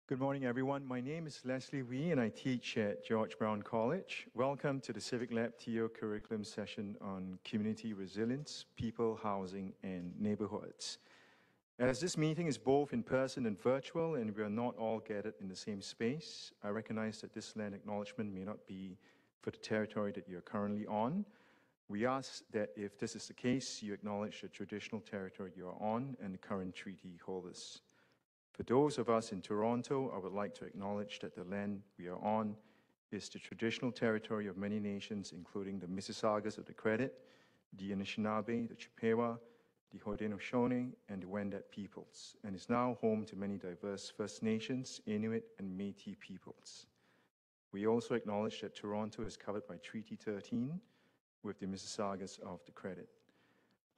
Good morning, everyone. My name is Leslie Wee, and I teach at George Brown College. Welcome to the CivicLabTO curriculum session on community resilience, people, housing, and neighborhoods. As this meeting is both in person and virtual, and we are not all gathered in the same space, I recognize that this land acknowledgement may not be for the territory that you're currently on. We ask that if this is the case, you acknowledge the traditional territory you are on and the current treaty holders. For those of us in Toronto, I would like to acknowledge that the land we are on is the traditional territory of many nations, including the Mississaugas of the Credit, the Anishinaabe, the Chippewa, the Haudenosaunee, and the Wendat peoples, and is now home to many diverse First Nations, Inuit, and Métis peoples. We also acknowledge that Toronto is covered by Treaty 13 with the Mississaugas of the Credit.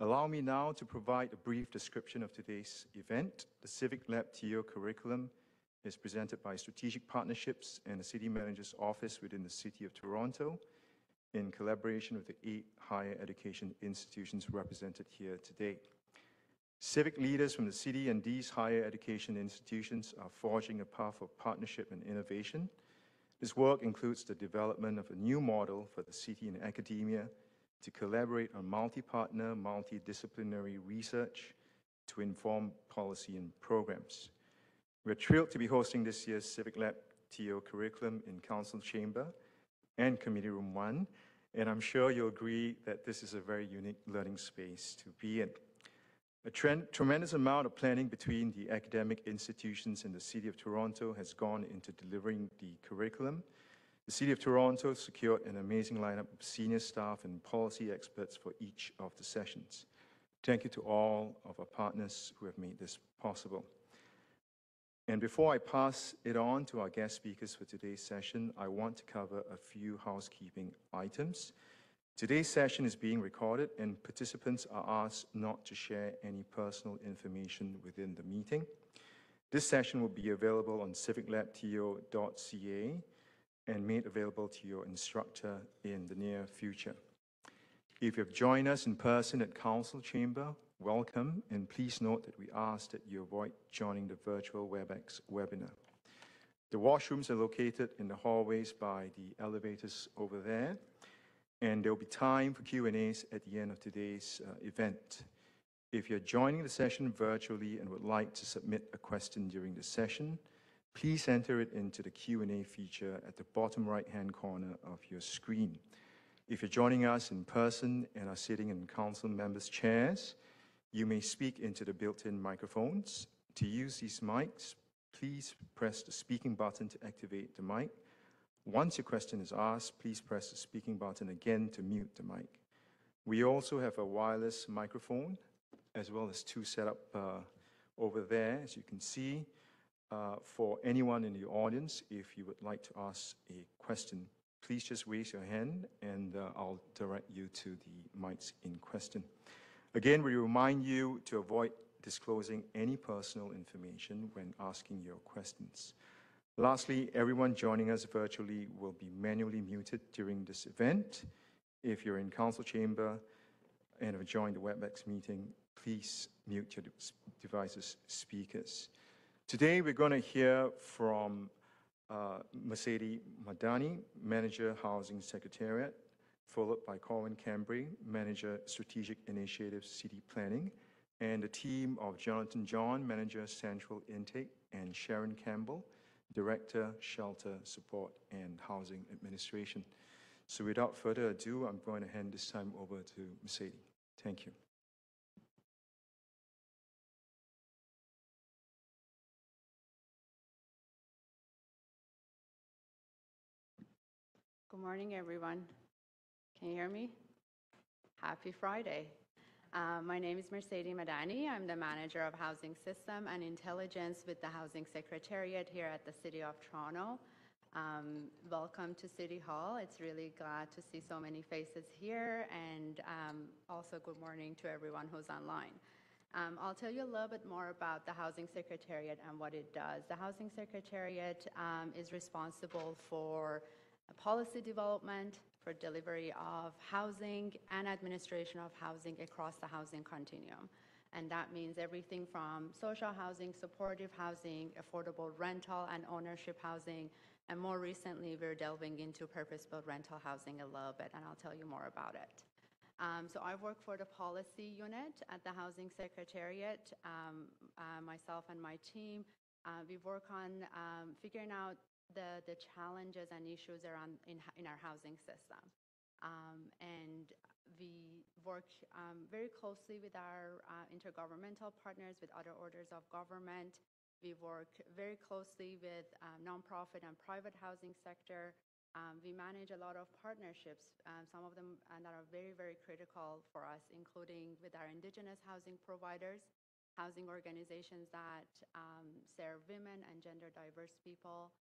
Allow me now to provide a brief description of today's event. The CivicLabTO curriculum is presented by Strategic Partnerships and the City Manager's Office within the City of Toronto in collaboration with the 8 higher education institutions represented here today. Civic leaders from the city and these higher education institutions are forging a path of partnership and innovation. This work includes the development of a new model for the city and academia to collaborate on multi-partner, multidisciplinary research to inform policy and programs. We're thrilled to be hosting this year's CivicLabTO curriculum in Council Chamber and Committee Room 1, and I'm sure you'll agree that this is a very unique learning space to be in. A tremendous amount of planning between the academic institutions and the City of Toronto has gone into delivering the curriculum. The City of Toronto secured an amazing lineup of senior staff and policy experts for each of the sessions. Thank you to all of our partners who have made this possible. And before I pass it on to our guest speakers for today's session, I want to cover a few housekeeping items. Today's session is being recorded, and participants are asked not to share any personal information within the meeting. This session will be available on civiclabto.ca and made available to your instructor in the near future. If you have joined us in person at Council Chamber, welcome, and please note that we ask that you avoid joining the virtual WebEx webinar. The washrooms are located in the hallways by the elevators over there, and there will be time for Q&As at the end of today's event. If you're joining the session virtually and would like to submit a question during the session, please enter it into the Q&A feature at the bottom right-hand corner of your screen. If you're joining us in person and are sitting in council members' chairs, you may speak into the built-in microphones. To use these mics, please press the speaking button to activate the mic. Once your question is asked, please press the speaking button again to mute the mic. We also have a wireless microphone, as well as 2 set up over there, as you can see. For anyone in the audience, if you would like to ask a question, please just raise your hand and I'll direct you to the mics in question. Again, we remind you to avoid disclosing any personal information when asking your questions. Lastly, everyone joining us virtually will be manually muted during this event. If you're in Council Chamber and have joined the WebEx meeting, please mute your device's speakers. Today, we're going to hear from Mercedes Madani, Manager, Housing Secretariat, followed by Colin Cambry, Manager, Strategic Initiatives, City Planning, and the team of Jonathan John, Manager, Central Intake, and Sharon Campbell, Director, Shelter Support and Housing Administration. So without further ado, I'm going to hand this time over to Mercedes. Thank you. Good morning, everyone. Can you hear me? Happy Friday. My name is Mercedes Madani. I'm the Manager of Housing System and Intelligence with the Housing Secretariat here at the City of Toronto. Welcome to City Hall. It's really glad to see so many faces here, and also good morning to everyone who's online. I'll tell you a little bit more about the Housing Secretariat and what it does. The Housing Secretariat is responsible for policy development, for delivery of housing and administration of housing across the housing continuum. And that means everything from social housing, supportive housing, affordable rental and ownership housing, and more recently, we're delving into purpose-built rental housing a little bit, and I'll tell you more about it. So I work for the policy unit at the Housing Secretariat. Myself and my team, we work on figuring out the challenges and issues around in our housing system. And we work very closely with our intergovernmental partners, with other orders of government. We work very closely with nonprofit and private housing sector. We manage a lot of partnerships, some of them that are very, very critical for us, including with our Indigenous housing providers, housing organizations that serve women and gender diverse people,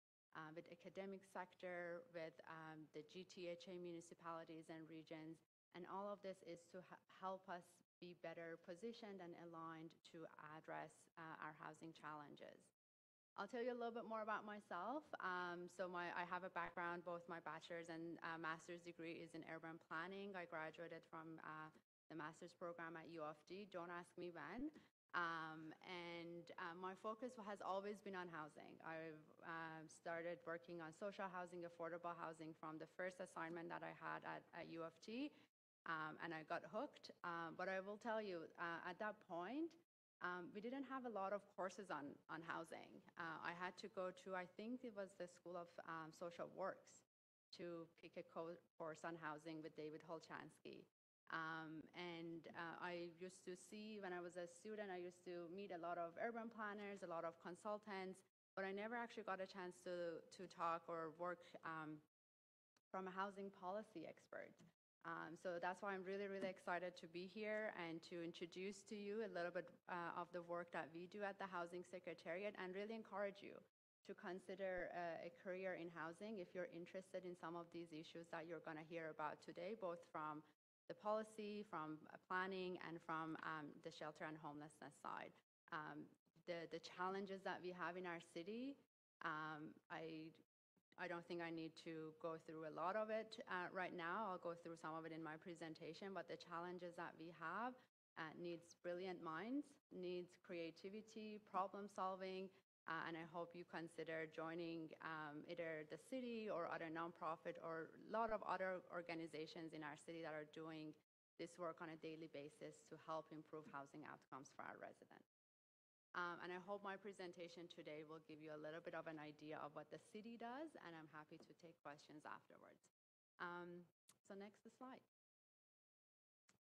with academic sector, with the GTHA municipalities and regions. And all of this is to help us be better positioned and aligned to address our housing challenges. I'll tell you a little bit more about myself. I have a background, both my bachelor's and master's degree is in urban planning. I graduated from the master's program at U of D. Don't ask me when. My focus has always been on housing. I've started working on social housing, affordable housing from the first assignment that I had at U of T, and I got hooked. But I will tell you, at that point, we didn't have a lot of courses on housing. I had to go to, I think it was the School of Social Works, to pick a course on housing with David Holchansky. I used to see, when I was a student, I used to meet a lot of urban planners, a lot of consultants, but I never actually got a chance to talk or work from a housing policy expert. So that's why I'm really, really excited to be here and to introduce to you a little bit of the work that we do at the Housing Secretariat, and really encourage you to consider a career in housing if you're interested in some of these issues that you're going to hear about today, both from the policy, from planning, and from the shelter and homelessness side. The challenges that we have in our city, I don't think I need to go through a lot of it right now. I'll go through some of it in my presentation, but the challenges that we have needs brilliant minds, needs creativity, problem solving, and I hope you consider joining either the city or other nonprofit or a lot of other organizations in our city that are doing this work on a daily basis to help improve housing outcomes for our residents. And I hope my presentation today will give you a little bit of an idea of what the city does, and I'm happy to take questions afterwards. So next slide.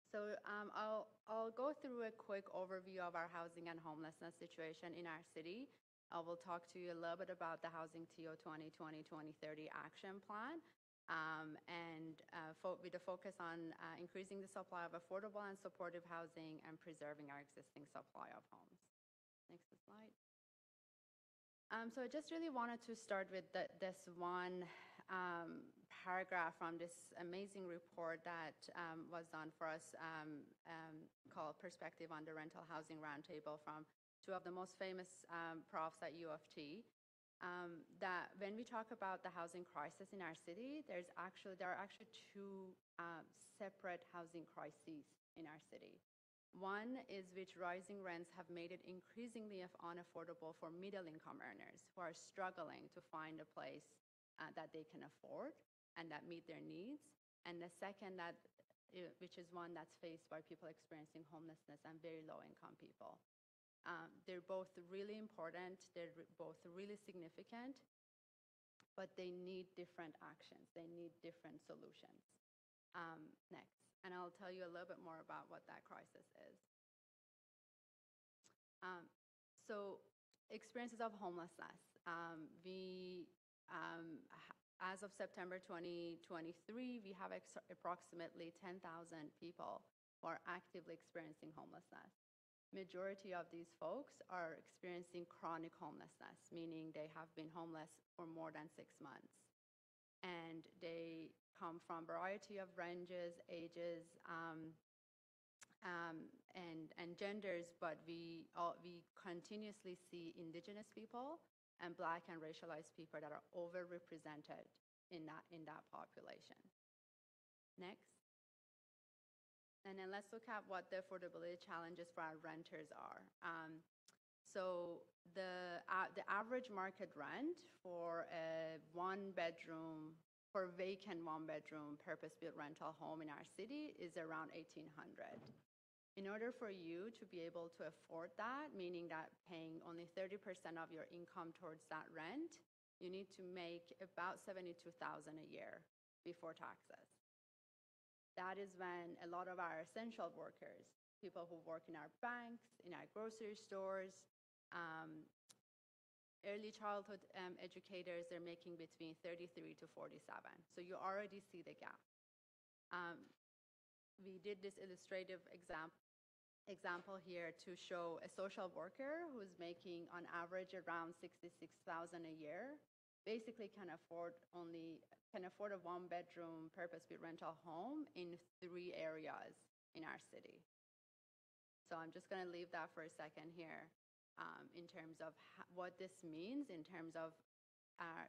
So I'll go through a quick overview of our housing and homelessness situation in our city. I will talk to you a little bit about the Housing TO 2020-2030 action plan, with a focus on increasing the supply of affordable and supportive housing and preserving our existing supply of homes. Next slide. So I just really wanted to start with this one paragraph from this amazing report that was done for us called Perspective on the Rental Housing Roundtable from two of the most famous profs at U of T, that when we talk about the housing crisis in our city, there are actually two separate housing crises in our city. One is which rising rents have made it increasingly unaffordable for middle-income earners who are struggling to find a place that they can afford and that meet their needs. And the second, which is one that's faced by people experiencing homelessness and very low-income people. They're both really important, they're both really significant, but they need different actions, they need different solutions. Next, and I'll tell you a little bit more about what that crisis is. So experiences of homelessness. As of September 2023, we have approximately 10,000 people who are actively experiencing homelessness. Majority of these folks are experiencing chronic homelessness, meaning they have been homeless for more than 6 months. And they come from a variety of ranges, ages, and genders, but we continuously see Indigenous people and Black and racialized people that are overrepresented in that population. Next. And then let's look at what the affordability challenges for our renters are. So the average market rent for a vacant one-bedroom purpose-built rental home in our city is around $1,800. In order for you to be able to afford that, meaning that paying only 30% of your income towards that rent, you need to make about $72,000 a year before taxes. That is when a lot of our essential workers, people who work in our banks, in our grocery stores, early childhood educators, they're making between 33 to 47. So you already see the gap. We did this illustrative example here to show a social worker who's making on average around $66,000 a year, basically can afford a one-bedroom purpose-built rental home in 3 areas in our city. So I'm just going to leave that for a second here in terms of what this means in terms of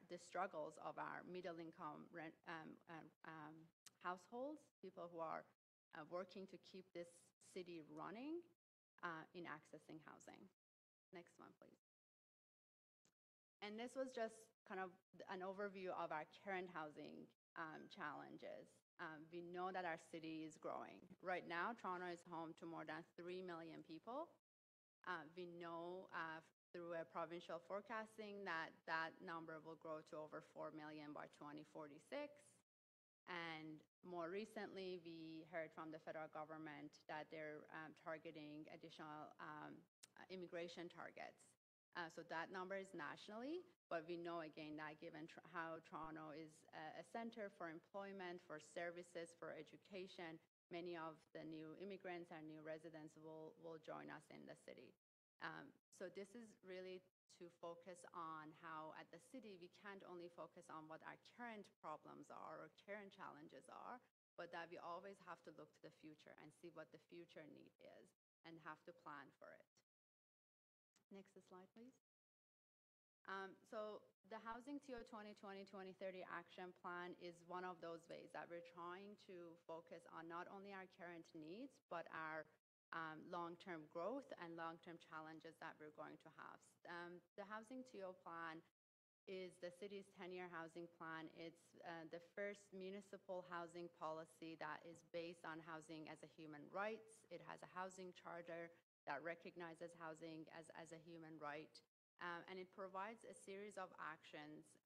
the struggles of our middle-income households, people who are working to keep this city running in accessing housing. Next one, please. And this was just kind of an overview of our current housing challenges. We know that our city is growing. Right now, Toronto is home to more than 3 million people. We know through a provincial forecasting that number will grow to over 4 million by 2046. And more recently, we heard from the federal government that they're targeting additional immigration targets. So that number is nationally, but we know again that given how Toronto is a center for employment, for services, for education, many of the new immigrants and new residents will join us in the city. So this is really to focus on how at the city we can't only focus on what our current problems are or current challenges are, but that we always have to look to the future and see what the future need is and have to plan for it. Next slide, please. So the Housing TO 2020-2030 Action Plan is one of those ways that we're trying to focus on not only our current needs, but our long-term growth and long-term challenges that we're going to have. The Housing TO Plan is the city's 10-year housing plan. It's the first municipal housing policy that is based on housing as a human right. It has a housing charter that recognizes housing as a human right. And it provides a series of actions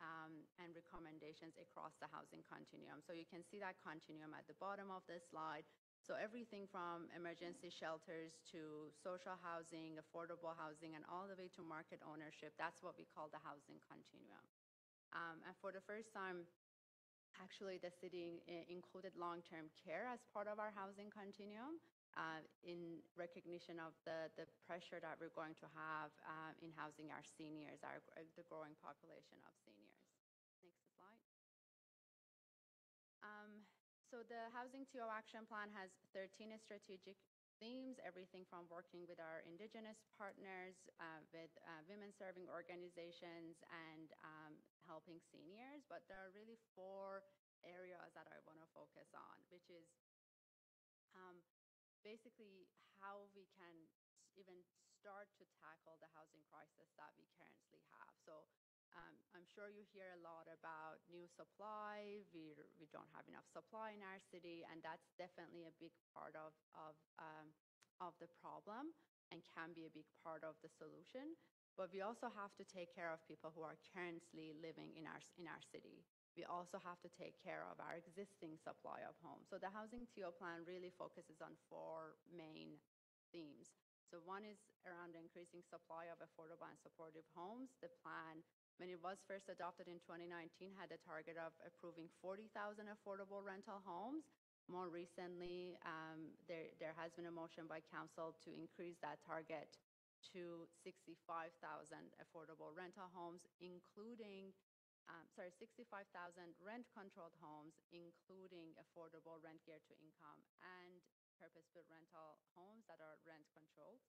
and recommendations across the housing continuum. So you can see that continuum at the bottom of this slide. So everything from emergency shelters to social housing, affordable housing, and all the way to market ownership, that's what we call the housing continuum. And for the first time, actually, the city included long-term care as part of our housing continuum. In recognition of the pressure that we're going to have in housing our seniors, the growing population of seniors. Next slide. So the Housing TO Action Plan has 13 strategic themes, everything from working with our Indigenous partners, with women-serving organizations, and helping seniors. But there are really 4 areas that I want to focus on, which is basically how we can even start to tackle the housing crisis that we currently have. So I'm sure you hear a lot about new supply. We don't have enough supply in our city, and that's definitely a big part of the problem and can be a big part of the solution. But we also have to take care of people who are currently living in our city. We also have to take care of our existing supply of homes. So the Housing TO Plan really focuses on 4 main themes. So one is around increasing supply of affordable and supportive homes. The plan, when it was first adopted in 2019, had a target of approving 40,000 affordable rental homes. More recently, there has been a motion by council to increase that target to 65,000 affordable rental homes, including 65,000 rent-controlled homes, including affordable rent geared to income and purpose-built rental homes that are rent-controlled.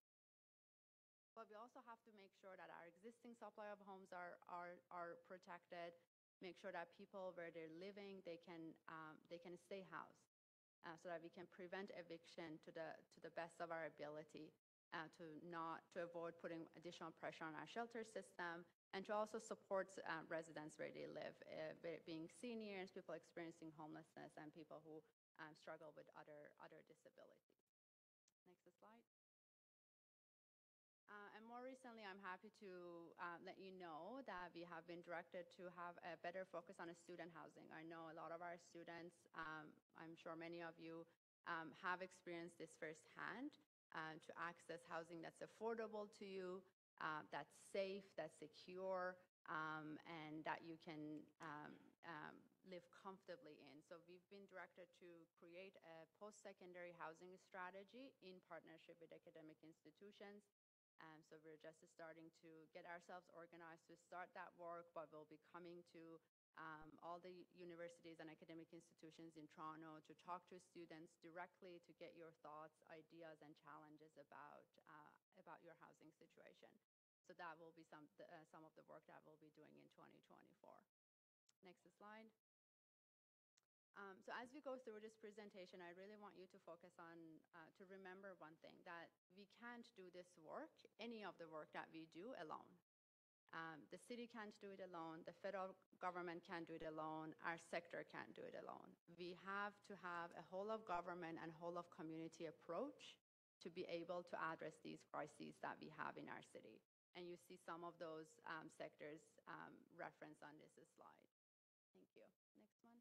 But we also have to make sure that our existing supply of homes are protected, make sure that people where they're living, they can stay housed. so that we can prevent eviction to the best of our ability, to avoid putting additional pressure on our shelter system, and to also support residents where they live, being seniors, people experiencing homelessness, and people who struggle with other disabilities. Next slide. And more recently, I'm happy to let you know that we have been directed to have a better focus on student housing. I know a lot of our students, I'm sure many of you have experienced this firsthand, to access housing that's affordable to you, that's safe, that's secure, and that you can live comfortably in. So we've been directed to create a post-secondary housing strategy in partnership with academic institutions. So we're just starting to get ourselves organized to start that work, but we'll be coming to all the universities and academic institutions in Toronto to talk to students directly to get your thoughts, ideas, and challenges about your housing situation. So that will be some of the work that we'll be doing in 2024. Next slide. So as we go through this presentation, I really want you to focus on, to remember one thing, that we can't do this work, any of the work that we do, alone. The city can't do it alone. The federal government can't do it alone. Our sector can't do it alone. We have to have a whole of government and whole of community approach to be able to address these crises that we have in our city. And you see some of those sectors referenced on this slide. Thank you. Next one.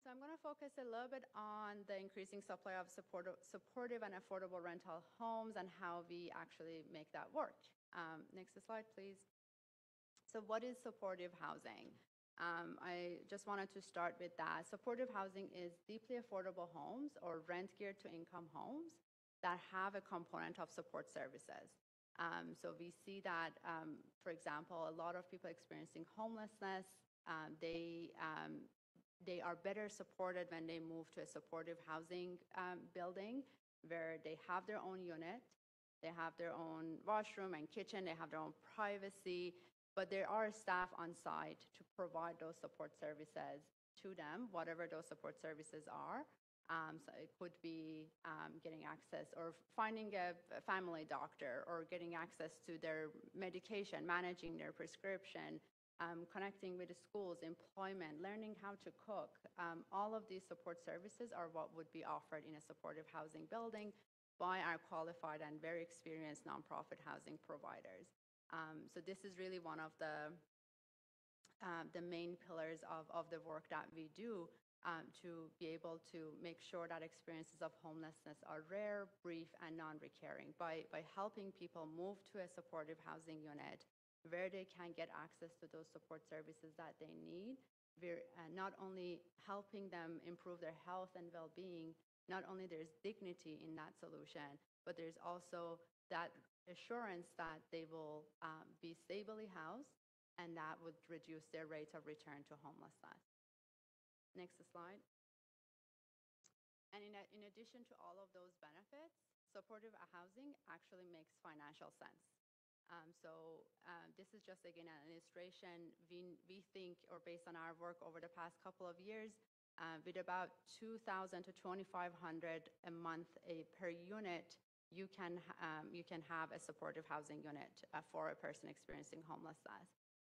So I'm going to focus a little bit on the increasing supply of supportive and affordable rental homes and how we actually make that work. Next slide, please. So what is supportive housing? I just wanted to start with that. Supportive housing is deeply affordable homes or rent-geared to income homes that have a component of support services. So we see that, for example, a lot of people experiencing homelessness, they are better supported when they move to a supportive housing building where they have their own unit, they have their own washroom and kitchen, they have their own privacy, but there are staff on site to provide those support services to them, whatever those support services are. So it could be getting access or finding a family doctor or getting access to their medication, managing their prescription, connecting with the schools, employment, learning how to cook. All of these support services are what would be offered in a supportive housing building by our qualified and very experienced nonprofit housing providers. So this is really one of the main pillars of the work that we do to be able to make sure that experiences of homelessness are rare, brief, and non-recurring by helping people move to a supportive housing unit where they can get access to those support services that they need. We're not only helping them improve their health and well-being, not only there's dignity in that solution, but there's also that assurance that they will be stably housed, and that would reduce their rate of return to homelessness. Next slide. And in addition to all of those benefits, supportive housing actually makes financial sense. This is just, again, an illustration. We think, or based on our work over the past couple of years, with about $2,000 to $2,500 a month per unit, you can have a supportive housing unit for a person experiencing homelessness.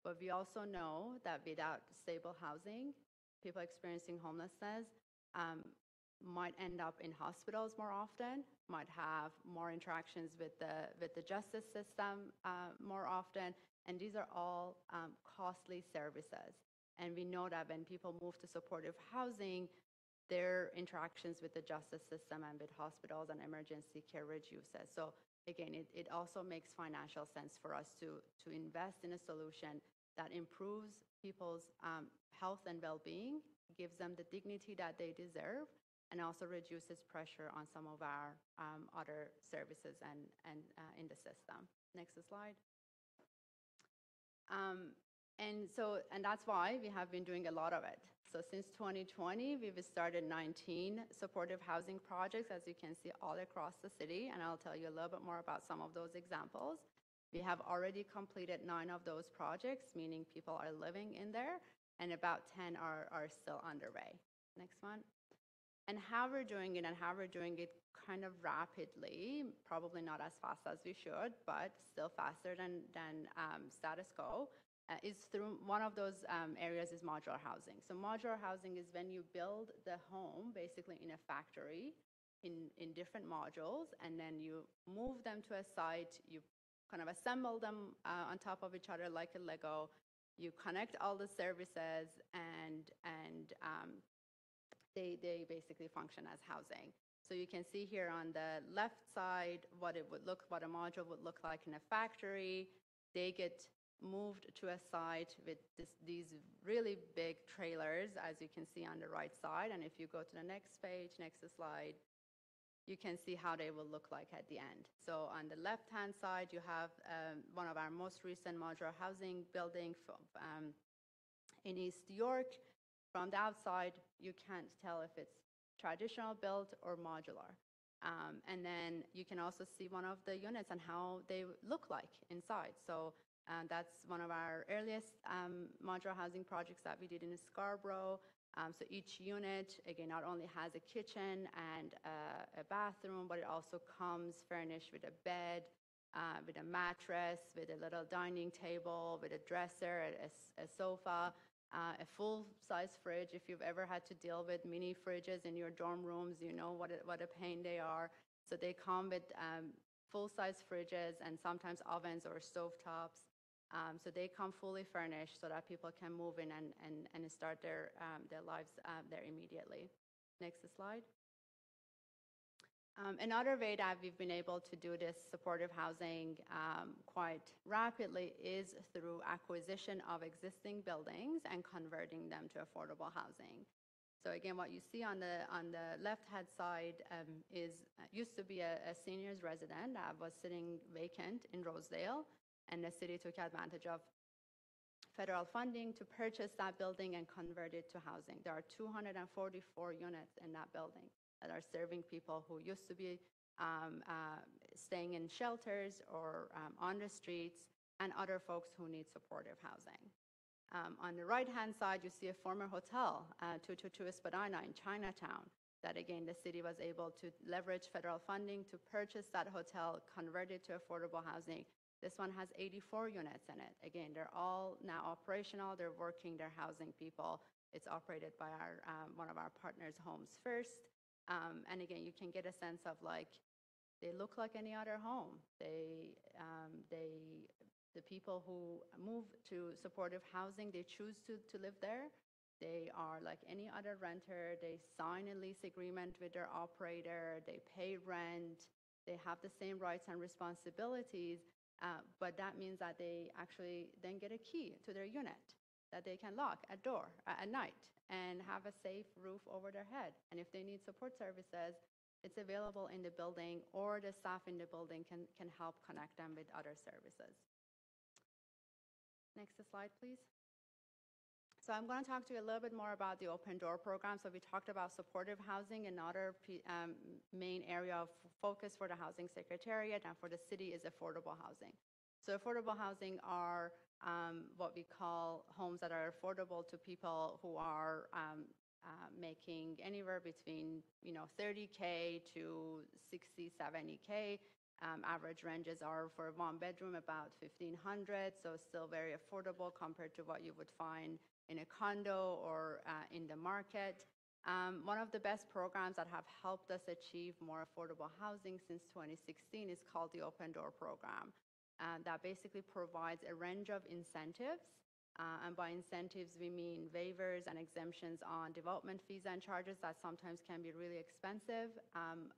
But we also know that without stable housing, people experiencing homelessness might end up in hospitals more often, might have more interactions with the justice system more often, and these are all costly services. And we know that when people move to supportive housing, their interactions with the justice system and with hospitals and emergency care reduces. So again, it also makes financial sense for us to invest in a solution that improves people's health and well-being, gives them the dignity that they deserve, and also reduces pressure on some of our other services and in the system. Next slide. And that's why we have been doing a lot of it. So since 2020, we've started 19 supportive housing projects, as you can see, all across the city, and I'll tell you a little bit more about some of those examples. We have already completed 9 of those projects, meaning people are living in there, and about 10 are still underway. Next one. And how we're doing it, and how we're doing it kind of rapidly, probably not as fast as we should, but still faster than status quo, is through one of those areas is modular housing. So modular housing is when you build the home basically in a factory in different modules, and then you move them to a site, you kind of assemble them on top of each other like a Lego, you connect all the services, and they basically function as housing. So you can see here on the left side what a module would look like in a factory. They get moved to a site with these really big trailers, as you can see on the right side. And if you go to the next page, next slide, you can see how they will look like at the end. So on the left-hand side, you have one of our most recent modular housing building in East York. From the outside, you can't tell if it's traditional built or modular. And then you can also see one of the units and how they look like inside. So that's one of our earliest modular housing projects that we did in Scarborough. So each unit, again, not only has a kitchen and a bathroom, but it also comes furnished with a bed, with a mattress, with a little dining table, with a dresser, a sofa, a full-size fridge. If you've ever had to deal with mini fridges in your dorm rooms, you know what a pain they are. So they come with full-size fridges and sometimes ovens or stovetops. So they come fully furnished so that people can move in and start their lives there immediately. Next slide. Another way that we've been able to do this supportive housing quite rapidly is through acquisition of existing buildings and converting them to affordable housing. So again, what you see on the left-hand side used to be a seniors resident that was sitting vacant in Rosedale, and the city took advantage of federal funding to purchase that building and convert it to housing. There are 244 units in that building that are serving people who used to be staying in shelters or on the streets, and other folks who need supportive housing. On the right-hand side, you see a former hotel, 222 Espadina in Chinatown, that again, the city was able to leverage federal funding to purchase that hotel, convert it to affordable housing. This one has 84 units in it. Again, they're all now operational. They're working, they're housing people. It's operated by one of our partners, Homes First. And again, you can get a sense of like, they look like any other home. The people who move to supportive housing, they choose to live there. They are like any other renter. They sign a lease agreement with their operator. They pay rent. They have the same rights and responsibilities, but that means that they actually then get a key to their unit that they can lock a door at night and have a safe roof over their head. And if they need support services, it's available in the building, or the staff in the building can help connect them with other services. Next slide, please. So I'm going to talk to you a little bit more about the Open Door program. So we talked about supportive housing. Another main area of focus for the Housing Secretariat and for the city is affordable housing. So affordable housing are what we call homes that are affordable to people who are making anywhere between $30K to $60, $70K. Average ranges are for one bedroom about $1,500, so still very affordable compared to what you would find in a condo or in the market. One of the best programs that have helped us achieve more affordable housing since 2016 is called the Open Door program. That basically provides a range of incentives. And by incentives, we mean waivers and exemptions on development fees and charges that sometimes can be really expensive, and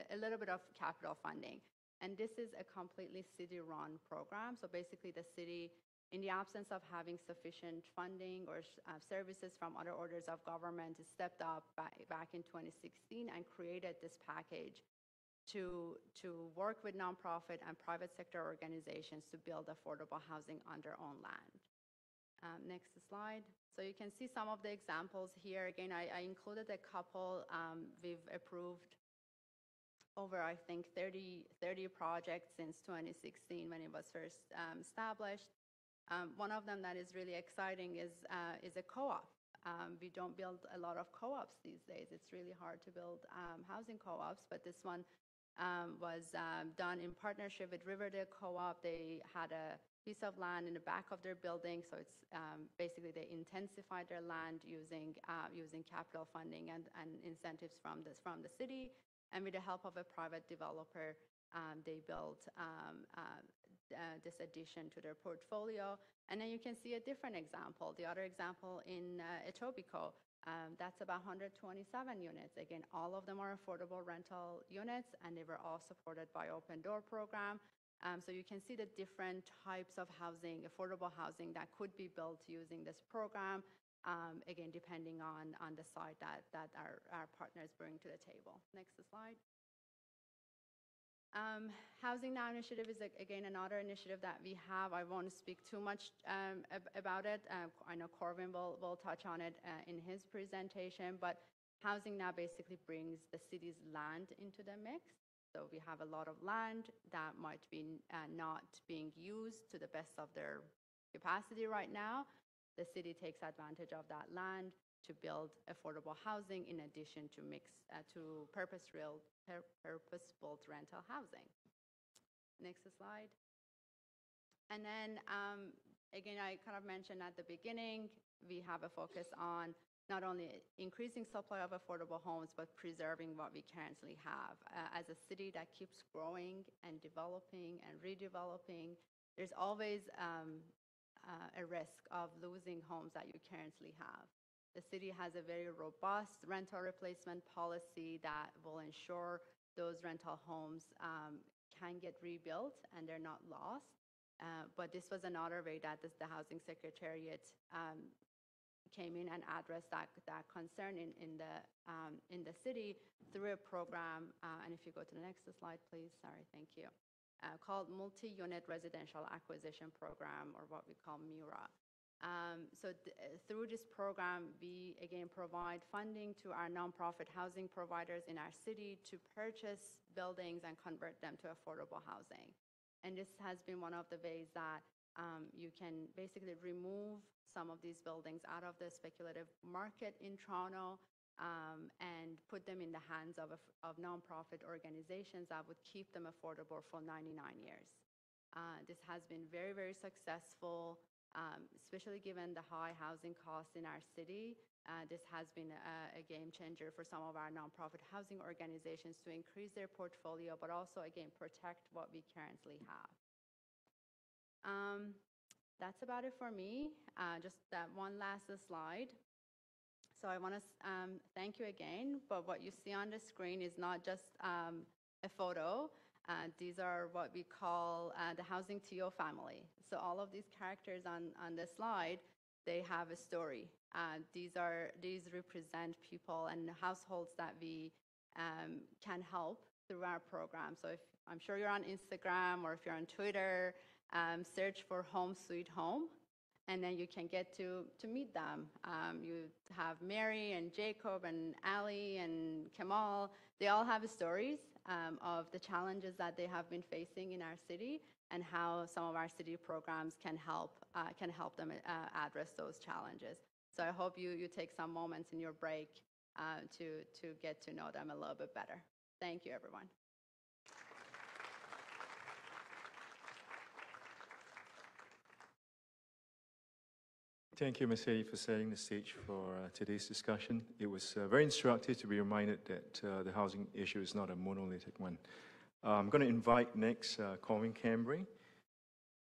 a little bit of capital funding. And this is a completely city-run program. So basically, the city, in the absence of having sufficient funding or services from other orders of government, stepped up back in 2016 and created this package to work with nonprofit and private sector organizations to build affordable housing on their own land. Next slide. So you can see some of the examples here. Again, I included a couple. We've approved over, I think, 30 projects since 2016 when it was first established. One of them that is really exciting is a co-op. We don't build a lot of co-ops these days. It's really hard to build housing co-ops, but this one was done in partnership with Riverdale Co-op. They had a piece of land in the back of their building, so it's basically they intensified their land using capital funding and incentives from the city, and with the help of a private developer, they built this addition to their portfolio. And then you can see a different example. The other example in Etobicoke, that's about 127 units. Again, all of them are affordable rental units, and they were all supported by Open Door program. So you can see the different types of housing, affordable housing that could be built using this program, again, depending on the site that our partners bring to the table. Next slide. Housing Now initiative is, again, another initiative that we have. I won't speak too much about it. I know Corwin will touch on it in his presentation, but Housing Now basically brings the city's land into the mix. So we have a lot of land that might be not being used to the best of their capacity right now. The city takes advantage of that land to build affordable housing in addition to purpose-built rental housing. Next slide. And then, again, I kind of mentioned at the beginning, we have a focus on not only increasing supply of affordable homes, but preserving what we currently have. As a city that keeps growing and developing and redeveloping, there's always a risk of losing homes that you currently have. The city has a very robust rental replacement policy that will ensure those rental homes can get rebuilt and they're not lost. But this was another way that the Housing Secretariat came in and addressed that concern in the city through a program, and if you go to the next slide, please, sorry, thank you, called Multi-Unit Residential Acquisition Program, or what we call MURA. So through this program, we again provide funding to our nonprofit housing providers in our city to purchase buildings and convert them to affordable housing. And this has been one of the ways that you can basically remove some of these buildings out of the speculative market in Toronto and put them in the hands of nonprofit organizations that would keep them affordable for 99 years. This has been very, very successful, especially given the high housing costs in our city. This has been a game changer for some of our nonprofit housing organizations to increase their portfolio, but also, again, protect what we currently have. That's about it for me. Just that one last slide. So I want to thank you again, but what you see on the screen is not just a photo. These are what we call the Housing TO family. So all of these characters on the slide, they have a story. These represent people and households that we can help through our program. So if I'm sure you're on Instagram or if you're on Twitter, search for Home Sweet Home, and then you can get to meet them. You have Mary and Jacob and Ali and Kamal. They all have stories of the challenges that they have been facing in our city and how some of our city programs can help them address those challenges. So I hope you take some moments in your break to get to know them a little bit better. Thank you, everyone. Thank you, Mercedes, for setting the stage for today's discussion. It was very instructive to be reminded that the housing issue is not a monolithic one. I'm going to invite next Corwin Cambray,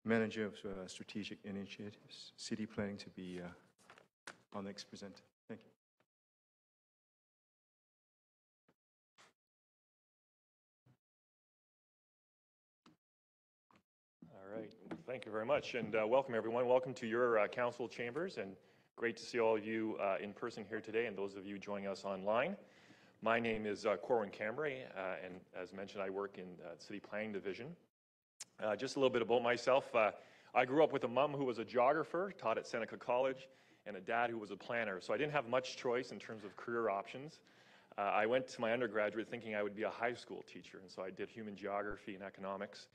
Manager of Strategic Initiatives, City Planning, to be our next presenter. Thank you. All right, thank you very much, and welcome everyone. Welcome to your council chambers, and great to see all of you in person here today, and those of you joining us online. My name is Corwin Cambray, and as mentioned, I work in the City Planning Division. Just a little bit about myself. I grew up with a mom who was a geographer, taught at Seneca College, and a dad who was a planner, so I didn't have much choice in terms of career options. I went to my undergraduate thinking I would be a high school teacher, and so I did human geography and economics,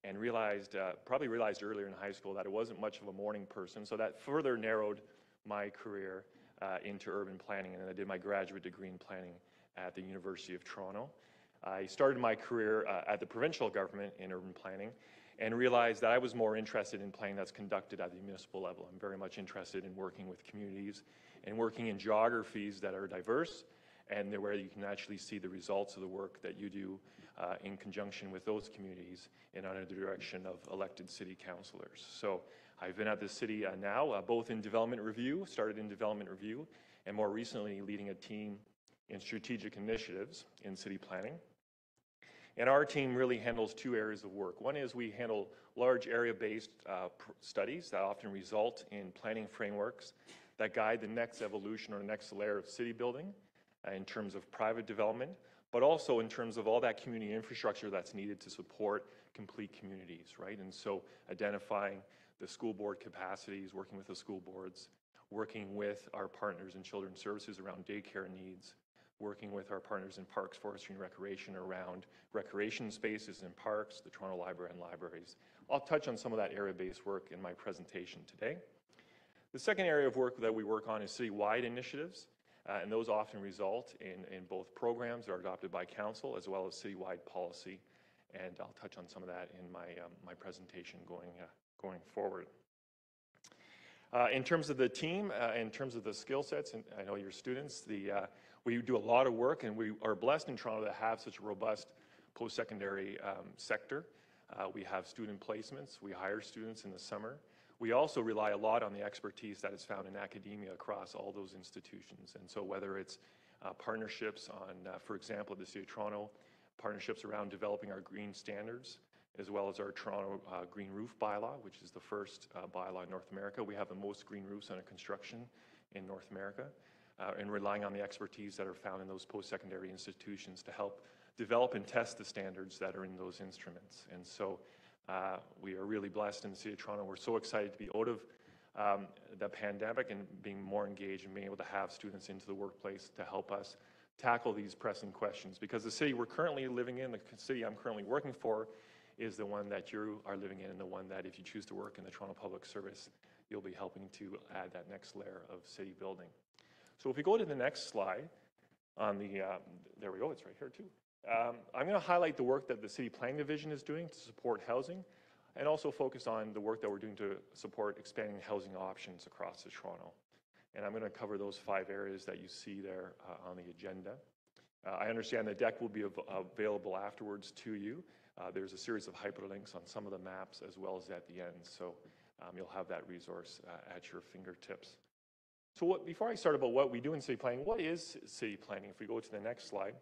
and probably realized earlier in high school that I wasn't much of a morning person, so that further narrowed my career. into urban planning, and then I did my graduate degree in planning at the University of Toronto. I started my career at the provincial government in urban planning and realized that I was more interested in planning that's conducted at the municipal level. I'm very much interested in working with communities and working in geographies that are diverse and where you can actually see the results of the work that you do in conjunction with those communities and under the direction of elected city councillors. So I've been at the city now, both in development review, started in development review, and more recently leading a team in strategic initiatives in city planning. And our team really handles two areas of work. One is we handle large area-based studies that often result in planning frameworks that guide the next evolution or next layer of city building in terms of private development, but also in terms of all that community infrastructure that's needed to support complete communities, right? And so identifying the school board capacities, working with the school boards, working with our partners in children's services around daycare needs, working with our partners in parks, forestry, and recreation around recreation spaces in parks, the Toronto Library and libraries. I'll touch on some of that area-based work in my presentation today. The second area of work that we work on is citywide initiatives, and those often result in both programs that are adopted by council as well as citywide policy, and I'll touch on some of that in my presentation going forward. In terms of the team, in terms of the skill sets, and I know your students, we do a lot of work, and we are blessed in Toronto to have such a robust post-secondary sector. We have student placements. We hire students in the summer. We also rely a lot on the expertise that is found in academia across all those institutions. And so whether it's partnerships on, for example, at the City of Toronto, partnerships around developing our green standards, as well as our Toronto Green Roof Bylaw, which is the first bylaw in North America. We have the most green roofs under construction in North America, and relying on the expertise that are found in those post-secondary institutions to help develop and test the standards that are in those instruments. And so we are really blessed in the City of Toronto. We're so excited to be out of the pandemic and being more engaged and being able to have students into the workplace to help us tackle these pressing questions. Because the city we're currently living in, the city I'm currently working for, is the one that you are living in, and the one that if you choose to work in the Toronto Public Service, you'll be helping to add that next layer of city building. So if we go to the next slide, on the, there we go, it's right here too. I'm going to highlight the work that the City Planning Division is doing to support housing, and also focus on the work that we're doing to support expanding housing options across Toronto. And I'm going to cover those 5 areas that you see there on the agenda. I understand the deck will be available afterwards to you. There's a series of hyperlinks on some of the maps as well as at the end, so you'll have that resource at your fingertips. So before I start about what we do in city planning, what is city planning? If we go to the next slide,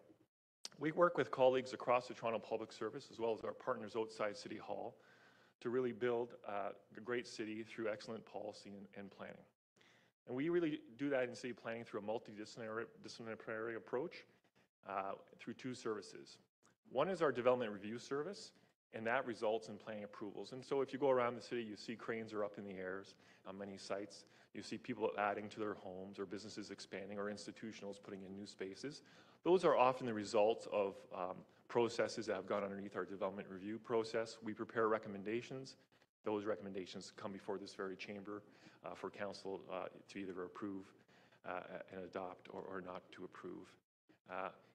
we work with colleagues across the Toronto Public Service as well as our partners outside City Hall to really build a great city through excellent policy and planning. And we really do that in city planning through a multidisciplinary approach through 2 services. One is our development review service, and that results in planning approvals. And so if you go around the city, you see cranes are up in the air on many sites. You see people adding to their homes, or businesses expanding, or institutionals putting in new spaces. Those are often the results of processes that have gone underneath our development review process. We prepare recommendations. Those recommendations come before this very chamber for council to either approve and adopt or not to approve.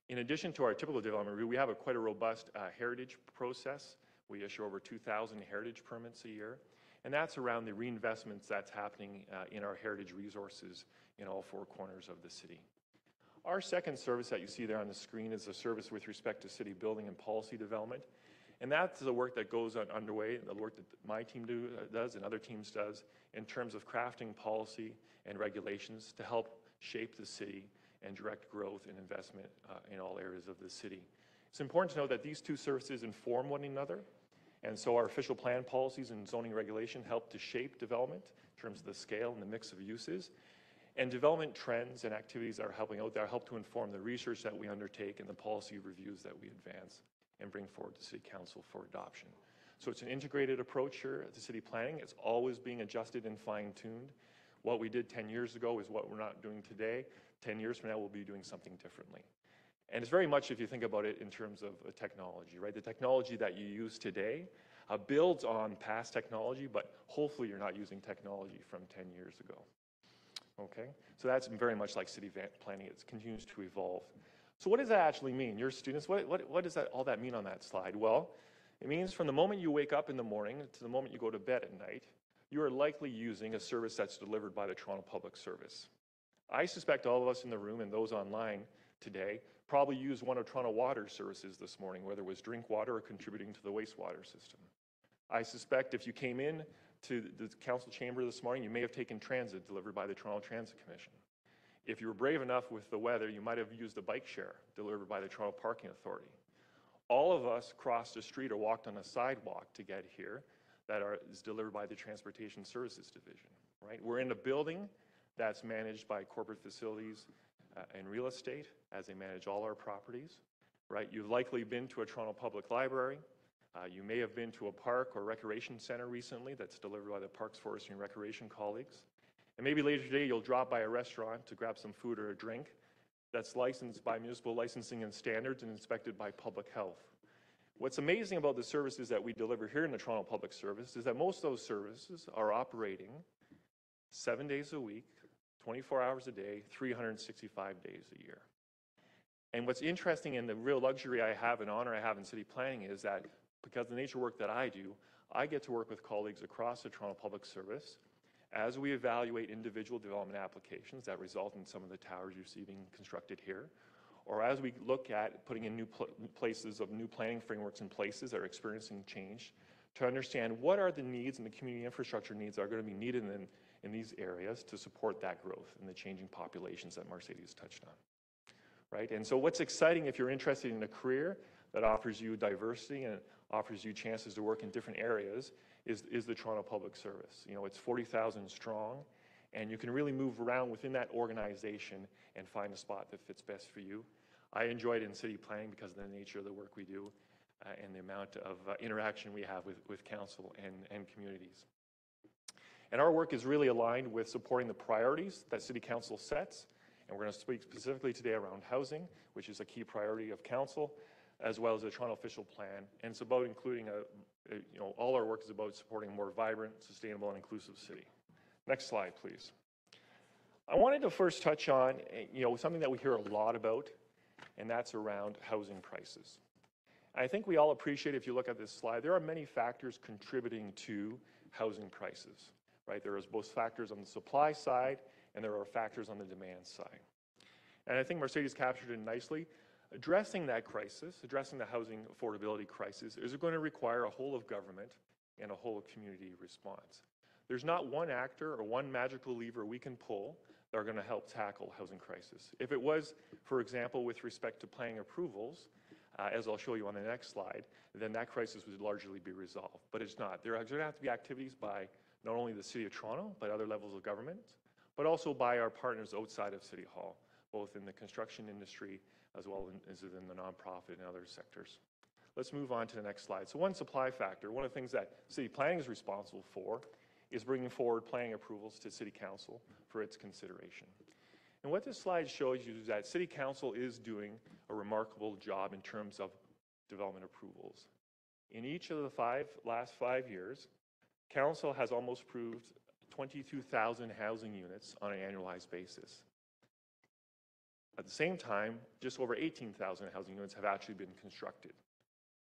In addition to our typical development review, we have quite a robust heritage process. We issue over 2,000 heritage permits a year, and that's around the reinvestments that's happening in our heritage resources in all 4 corners of the city. Our second service that you see there on the screen is a service with respect to city building and policy development, and that's the work that goes underway, the work that my team does and other teams does in terms of crafting policy and regulations to help shape the city and direct growth and investment in all areas of the city. It's important to note that these 2 services inform one another, and so our official plan policies and zoning regulation help to shape development in terms of the scale and the mix of uses, and development trends and activities that are helping out there help to inform the research that we undertake and the policy reviews that we advance and bring forward to City Council for adoption. So it's an integrated approach here at the city planning. It's always being adjusted and fine-tuned. What we did 10 years ago is what we're not doing today. 10 years from now, we'll be doing something differently. And it's very much, if you think about it in terms of technology, right? The technology that you use today builds on past technology, but hopefully you're not using technology from 10 years ago. okay? So that's very much like city planning. It continues to evolve. So what does that actually mean? Your students, what does all that mean on that slide? Well, it means from the moment you wake up in the morning to the moment you go to bed at night, you are likely using a service that's delivered by the Toronto Public Service. I suspect all of us in the room and those online today probably used one of Toronto Water's services this morning, whether it was drink water or contributing to the wastewater system. I suspect if you came in to the council chamber this morning, you may have taken transit delivered by the Toronto Transit Commission. If you were brave enough with the weather, you might have used a bike share delivered by the Toronto Parking Authority. All of us crossed the street or walked on a sidewalk to get here that is delivered by the Transportation Services Division, right? We're in a building that's managed by corporate facilities and real estate as they manage all our properties, right? You've likely been to a Toronto Public Library. You may have been to a park or recreation center recently that's delivered by the Parks, Forestry, and Recreation colleagues. And maybe later today you'll drop by a restaurant to grab some food or a drink that's licensed by municipal licensing and standards and inspected by public health. What's amazing about the services that we deliver here in the Toronto Public Service is that most of those services are operating 7 days a week, 24 hours a day, 365 days a year. And what's interesting and the real luxury I have and honor I have in city planning is that because of the nature of work that I do, I get to work with colleagues across the Toronto Public Service as we evaluate individual development applications that result in some of the towers you see being constructed here, or as we look at putting in new places of new planning frameworks in places that are experiencing change to understand what are the needs and the community infrastructure needs that are going to be needed in these areas to support that growth and the changing populations that Mercedes touched on, right? And so what's exciting if you're interested in a career that offers you diversity and offers you chances to work in different areas is the Toronto Public Service. You know, it's 40,000 strong, and you can really move around within that organization and find a spot that fits best for you. I enjoy it in city planning because of the nature of the work we do and the amount of interaction we have with council and communities. And our work is really aligned with supporting the priorities that City Council sets, and we're going to speak specifically today around housing, which is a key priority of Council, as well as the Toronto Official Plan. And it's about including, all our work is about supporting a more vibrant, sustainable, and inclusive city. Next slide, please. I wanted to first touch on, something that we hear a lot about, and that's around housing prices. I think we all appreciate, if you look at this slide, there are many factors contributing to housing prices, right? There is both factors on the supply side, and there are factors on the demand side. And I think Mercedes captured it nicely. Addressing that crisis, addressing the housing affordability crisis, is going to require a whole of government and a whole of community response. There's not one actor or one magical lever we can pull that are going to help tackle housing crisis. If it was, for example, with respect to planning approvals, as I'll show you on the next slide, then that crisis would largely be resolved. But it's not. There are going to have to be activities by not only the City of Toronto, but other levels of government, but also by our partners outside of City Hall, both in the construction industry as well as in the nonprofit and other sectors. Let's move on to the next slide. So one supply factor, one of the things that city planning is responsible for is bringing forward planning approvals to City Council for its consideration. And what this slide shows you is that City Council is doing a remarkable job in terms of development approvals. In each of the last 5 years, Council has almost approved 22,000 housing units on an annualized basis. At the same time, just over 18,000 housing units have actually been constructed.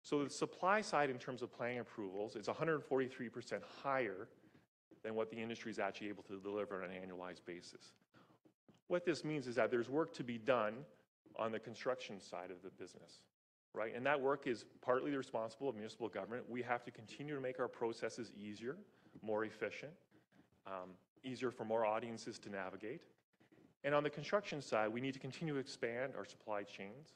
So the supply side in terms of planning approvals is 143% higher than what the industry is actually able to deliver on an annualized basis. What this means is that there's work to be done on the construction side of the business, right? And that work is partly the responsibility of municipal government. We have to continue to make our processes easier, more efficient, easier for more audiences to navigate. And on the construction side, we need to continue to expand our supply chains,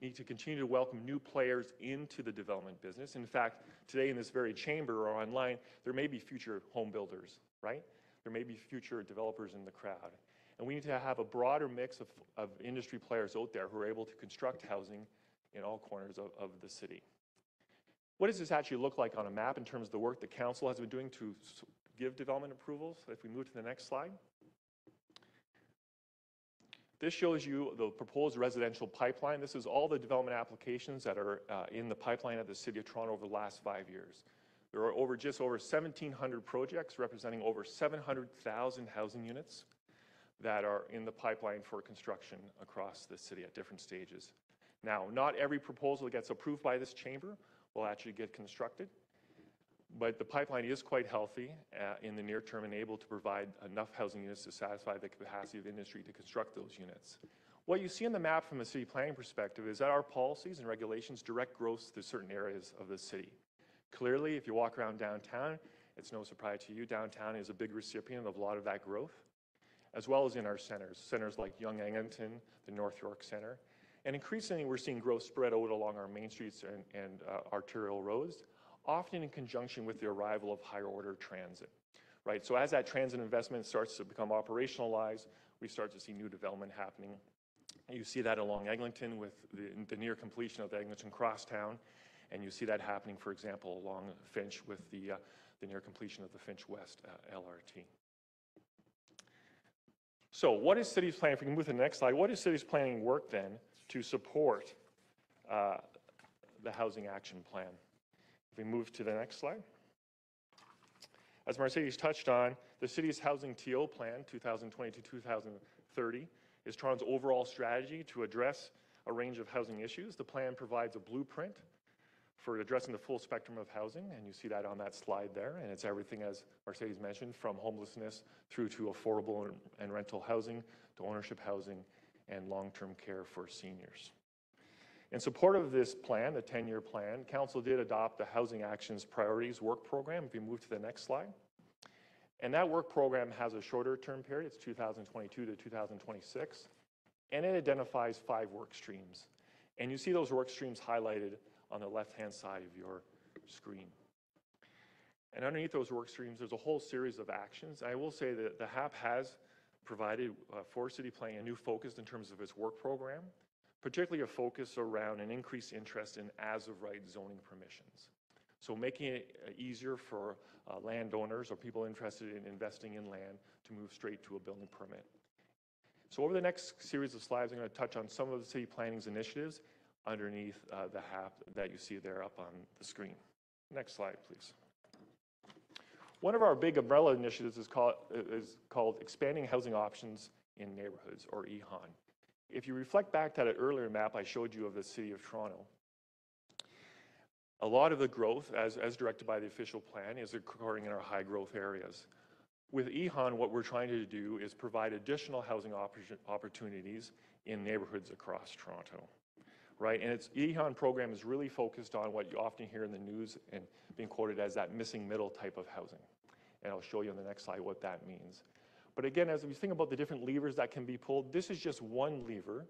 need to continue to welcome new players into the development business. In fact, today in this very chamber or online, there may be future home builders, right? There may be future developers in the crowd. And we need to have a broader mix of industry players out there who are able to construct housing in all corners of the city. What does this actually look like on a map in terms of the work the council has been doing to give development approvals? If we move to the next slide. This shows you the proposed residential pipeline. This is all the development applications that are in the pipeline at the City of Toronto over the last 5 years. There are just over 1,700 projects representing over 700,000 housing units. that are in the pipeline for construction across the city at different stages. Now, not every proposal that gets approved by this chamber will actually get constructed, but the pipeline is quite healthy in the near term and able to provide enough housing units to satisfy the capacity of industry to construct those units. What you see on the map from a city planning perspective is that our policies and regulations direct growth to certain areas of the city. Clearly, if you walk around downtown, it's no surprise to you, downtown is a big recipient of a lot of that growth, as well as in our centers like Yonge Eglinton, the North York Centre. And increasingly, we're seeing growth spread out along our main streets and arterial roads, often in conjunction with the arrival of higher order transit, right? So as that transit investment starts to become operationalized, we start to see new development happening. You see that along Eglinton with the near completion of the Eglinton Crosstown, and you see that happening, for example, along Finch with the near completion of the Finch West LRT. So what is city's planning? If we can move to the next slide, what is city's planning work then to support the Housing Action Plan? If we move to the next slide. As Mercedes touched on, the city's Housing TO Plan, 2020-2030, is Toronto's overall strategy to address a range of housing issues. The plan provides a blueprint for addressing the full spectrum of housing, and you see that on that slide there, and it's everything, as Mercedes mentioned, from homelessness through to affordable and rental housing, to ownership housing, and long-term care for seniors. In support of this plan, the 10-year plan, Council did adopt the Housing Actions Priorities Work Program. If you move to the next slide. And that work program has a shorter term period, it's 2022 to 2026, and it identifies 5 work streams. And you see those work streams highlighted on the left-hand side of your screen. And underneath those work streams, there's a whole series of actions. I will say that the HAP has provided for city planning a new focus in terms of its work program, particularly a focus around an increased interest in as-of-right zoning permissions. So making it easier for landowners or people interested in investing in land to move straight to a building permit. So over the next series of slides, I'm going to touch on some of the city planning's initiatives underneath the HAP that you see there up on the screen. Next slide, please. One of our big umbrella initiatives is called Expanding Housing Options in Neighborhoods, or EHON. If you reflect back to that earlier map I showed you of the City of Toronto, a lot of the growth, as directed by the official plan, is occurring in our high growth areas. With EHON, what we're trying to do is provide additional housing opportunities in neighborhoods across Toronto, right? And its EHON program is really focused on what you often hear in the news and being quoted as that missing middle type of housing. And I'll show you on the next slide what that means. But again, as we think about the different levers that can be pulled, this is just one lever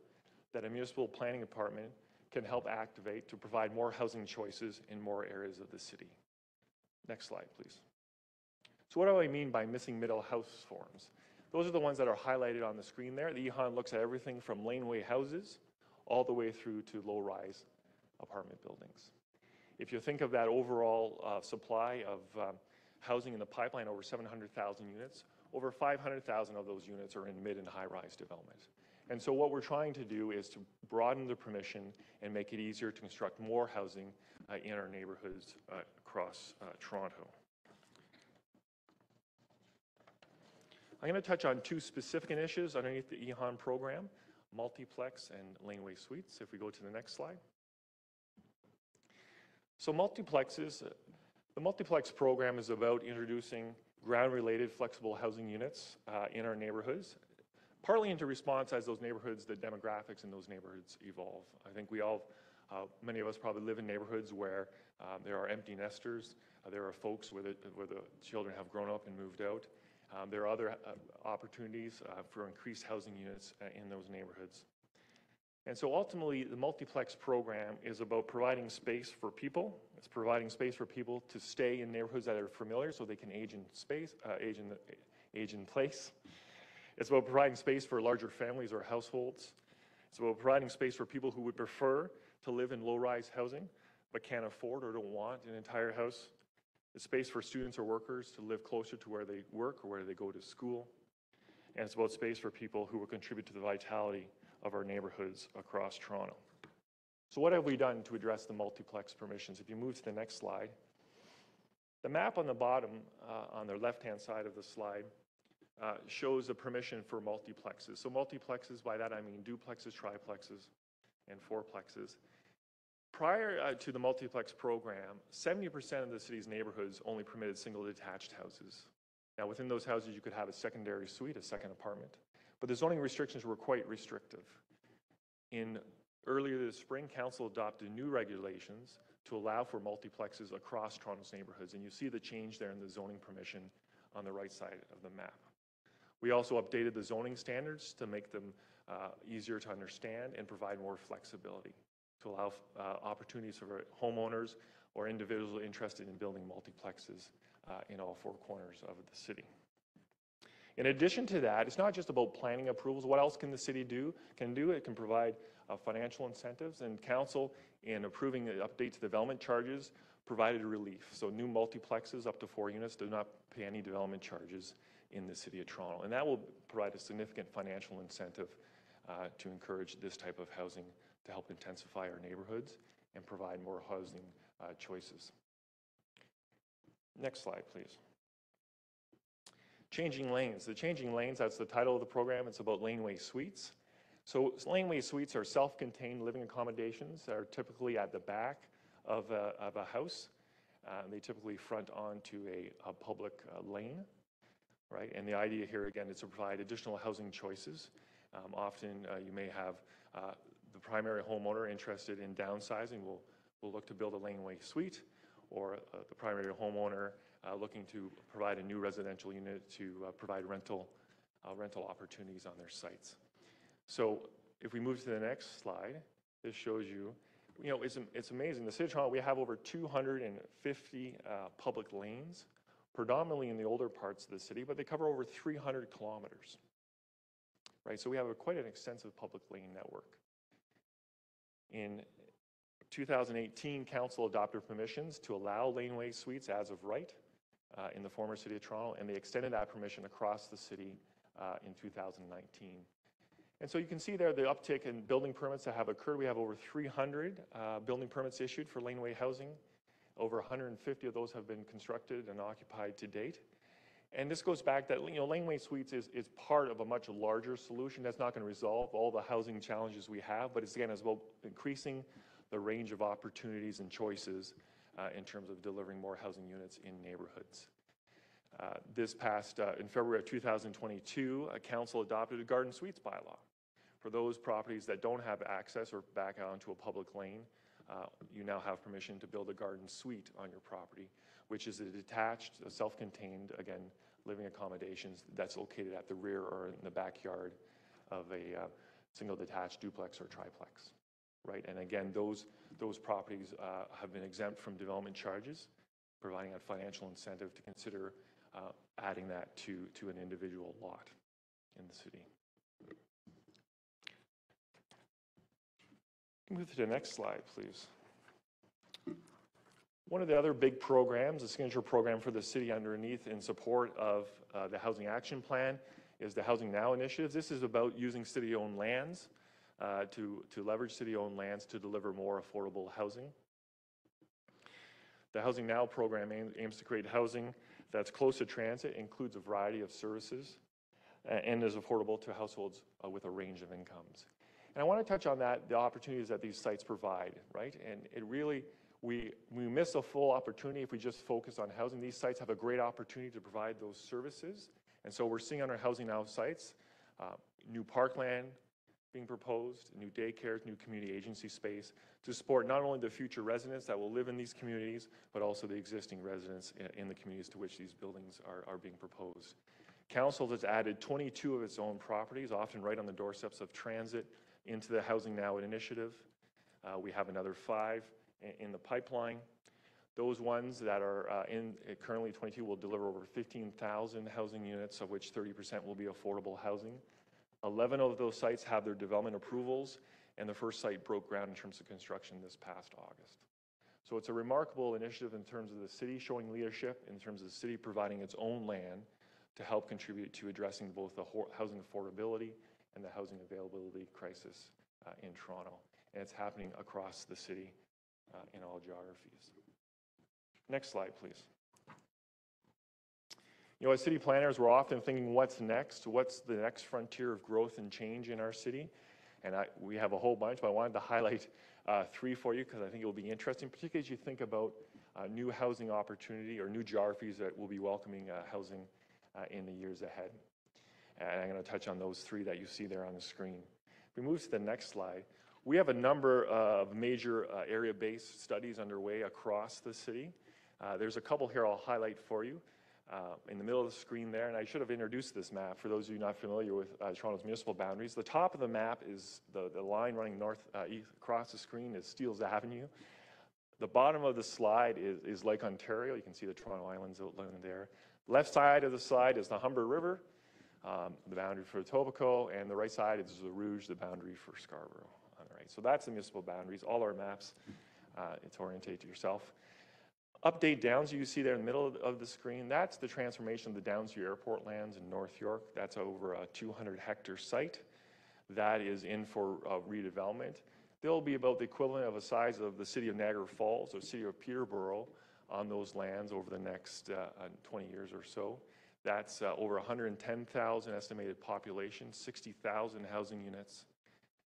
that a municipal planning department can help activate to provide more housing choices in more areas of the city. Next slide, please. So what do I mean by missing middle house forms? Those are the ones that are highlighted on the screen there. The EHON looks at everything from laneway houses all the way through to low-rise apartment buildings. If you think of that overall supply of housing in the pipeline, over 700,000 units, over 500,000 of those units are in mid and high-rise development. And so what we're trying to do is to broaden the permission and make it easier to construct more housing in our neighborhoods across Toronto. I'm going to touch on 2 specific initiatives underneath the EHON program, multiplex and laneway suites. If we go to the next slide. So multiplexes, the multiplex program is about introducing ground-related flexible housing units in our neighborhoods, partly into response as those neighborhoods, the demographics in those neighborhoods evolve. I think we all, many of us probably live in neighborhoods where there are empty nesters, there are folks where the children have grown up and moved out. There are other opportunities for increased housing units in those neighborhoods. And so ultimately, the multiplex program is about providing space for people. It's providing space for people to stay in neighborhoods that are familiar so they can age in space, age in place. It's about providing space for larger families or households. It's about providing space for people who would prefer to live in low-rise housing but can't afford or don't want an entire house. It's space for students or workers to live closer to where they work or where they go to school. And it's about space for people who will contribute to the vitality of our neighborhoods across Toronto. So what have we done to address the multiplex permissions? If you move to the next slide, the map on the bottom, on the left-hand side of the slide, shows a permission for multiplexes. So multiplexes, by that I mean duplexes, triplexes, and fourplexes. Prior to the multiplex program, 70% of the city's neighborhoods only permitted single detached houses. Now, within those houses, you could have a secondary suite, a second apartment, but the zoning restrictions were quite restrictive. Earlier this spring, Council adopted new regulations to allow for multiplexes across Toronto's neighborhoods, and you see the change there in the zoning permission on the right side of the map. We also updated the zoning standards to make them easier to understand and provide more flexibility to allow opportunities for homeowners or individuals interested in building multiplexes in all four corners of the city. In addition to that, it's not just about planning approvals. What else can the city do? It can provide financial incentives, and Council, in approving the update to development charges, provided relief. So new multiplexes up to 4 units do not pay any development charges in the City of Toronto, and that will provide a significant financial incentive to encourage this type of housing to help intensify our neighborhoods and provide more housing choices. Next slide, please. Changing lanes. The changing lanes, that's the title of the program. It's about laneway suites. So laneway suites are self-contained living accommodations that are typically at the back of a house. They typically front onto a public lane, right? And the idea here, again, is to provide additional housing choices. Often you may have the primary homeowner interested in downsizing will look to build a laneway suite, or the primary homeowner looking to provide a new residential unit to provide rental opportunities on their sites. So if we move to the next slide, this shows you, it's amazing. The City of Toronto, we have over 250 public lanes, predominantly in the older parts of the city, but they cover over 300 kilometers, right? So we have quite an extensive public lane network. In 2018, Council adopted permissions to allow laneway suites as of right in the former City of Toronto, and they extended that permission across the city in 2019. And so you can see there the uptick in building permits that have occurred. We have over 300 building permits issued for laneway housing. Over 150 of those have been constructed and occupied to date. And this goes back that laneway suites is part of a much larger solution that's not going to resolve all the housing challenges we have, but it's about increasing the range of opportunities and choices in terms of delivering more housing units in neighborhoods. This past, in February of 2022, Council adopted a garden suites bylaw. For those properties that don't have access or back onto a public lane, you now have permission to build a garden suite on your property, which is a detached, self-contained, again, living accommodations that's located at the rear or in the backyard of a single detached duplex or triplex, right? And again, those properties have been exempt from development charges, providing a financial incentive to consider adding that to an individual lot in the city. Move to the next slide, please. One of the other big programs, the signature program for the city underneath in support of the Housing Action Plan, is the Housing Now initiative. This is about using city-owned lands to leverage city-owned lands to deliver more affordable housing. The Housing Now program aims to create housing that's close to transit, includes a variety of services, and is affordable to households with a range of incomes. And I want to touch on that, the opportunities that these sites provide, right? And it really, we miss a full opportunity if we just focus on housing. These sites have a great opportunity to provide those services. And so we're seeing on our Housing Now sites, new parkland being proposed, new daycares, new community agency space to support not only the future residents that will live in these communities, but also the existing residents in the communities to which these buildings are being proposed. Council has added 22 of its own properties, often right on the doorsteps of transit, into the Housing Now initiative. We have another 5 in the pipeline. Those ones that are currently 22 will deliver over 15,000 housing units, of which 30% will be affordable housing. 11 of those sites have their development approvals, and the first site broke ground in terms of construction this past August. So it's a remarkable initiative in terms of the city showing leadership, in terms of the city providing its own land to help contribute to addressing both the housing affordability and the housing availability crisis in Toronto. And it's happening across the city in all geographies. Next slide, please. You know, as city planners, we're often thinking, what's next? What's the next frontier of growth and change in our city? And we have a whole bunch, but I wanted to highlight 3 for you because I think it will be interesting, particularly as you think about new housing opportunity or new geographies that will be welcoming housing in the years ahead. And I'm going to touch on those 3 that you see there on the screen. If we move to the next slide, we have a number of major area-based studies underway across the city. There's a couple here I'll highlight for you. In the middle of the screen there, and I should have introduced this map for those of you not familiar with Toronto's municipal boundaries. The top of the map is the line running east across the screen is Steeles Avenue. The bottom of the slide is Lake Ontario. You can see the Toronto Islands outlined there. Left side of the slide is the Humber River, the boundary for Etobicoke, and the right side is the Rouge, the boundary for Scarborough. All right, so that's the municipal boundaries. All our maps, it's orientate to yourself. Update Downsview, you see there in the middle of the screen, that's the transformation of the Downsview Airport lands in North York. That's over a 200-hectare site. That is in for redevelopment. They'll be about the equivalent of a size of the city of Niagara Falls or city of Peterborough on those lands over the next 20 years or so. That's over 110,000 estimated population, 60,000 housing units,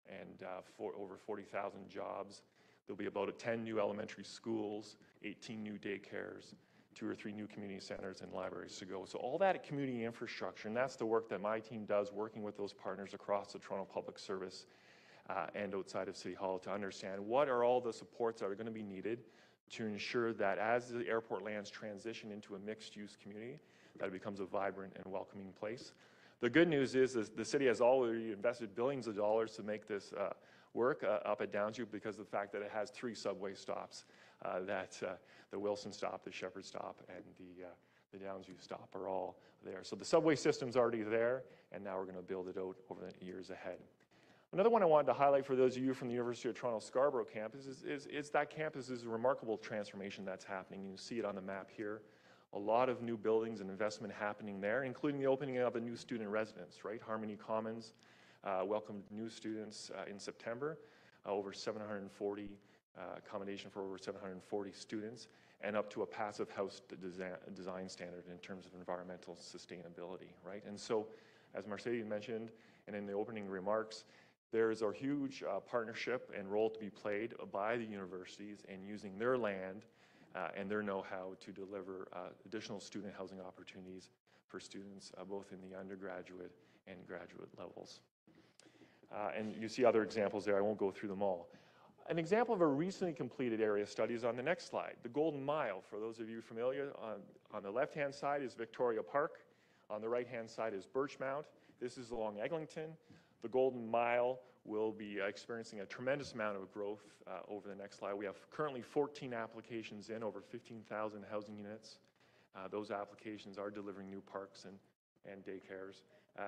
and over 40,000 jobs. There'll be about 10 new elementary schools, 18 new daycares, 2 or 3 new community centers and libraries to go. So all that community infrastructure, and that's the work that my team does working with those partners across the Toronto Public Service and outside of City Hall to understand what are all the supports that are going to be needed to ensure that as the airport lands transition into a mixed-use community, that it becomes a vibrant and welcoming place. The good news is the city has already invested billions of dollars to make this work up at Downsview because of the fact that it has 3 subway stops. The Wilson stop, the Shepherd stop, and the Downsview stop are all there. So the subway system's already there, and now we're going to build it out over the years ahead. Another one I wanted to highlight for those of you from the University of Toronto Scarborough campus is that campus is a remarkable transformation that's happening. You see it on the map here. A lot of new buildings and investment happening there, including the opening of a new student residence, right? Harmony Commons welcomed new students in September, over 740, accommodation for over 740 students, and up to a passive house design standard in terms of environmental sustainability, right? And so, as Mercedes mentioned, and in the opening remarks, there is a huge partnership and role to be played by the universities in using their land and their know-how to deliver additional student housing opportunities for students both in the undergraduate and graduate levels. And you see other examples there. I won't go through them all. An example of a recently completed area study is on the next slide, the Golden Mile. For those of you familiar, on the left-hand side is Victoria Park. On the right-hand side is Birchmount. This is along Eglinton. The Golden Mile will be experiencing a tremendous amount of growth over the next slide. We have currently 14 applications in, over 15,000 housing units. Those applications are delivering new parks and daycares.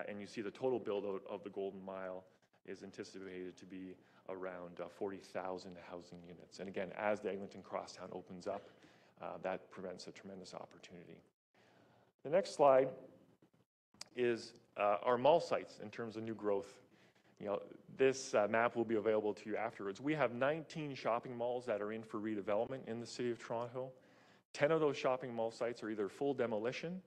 And you see the total build-out of the Golden Mile is anticipated to be around 40,000 housing units. And again, as the Eglinton Crosstown opens up, that presents a tremendous opportunity. The next slide is our mall sites in terms of new growth. You know, this map will be available to you afterwards. We have 19 shopping malls that are in for redevelopment in the City of Toronto. 10 of those shopping mall sites are either full demolition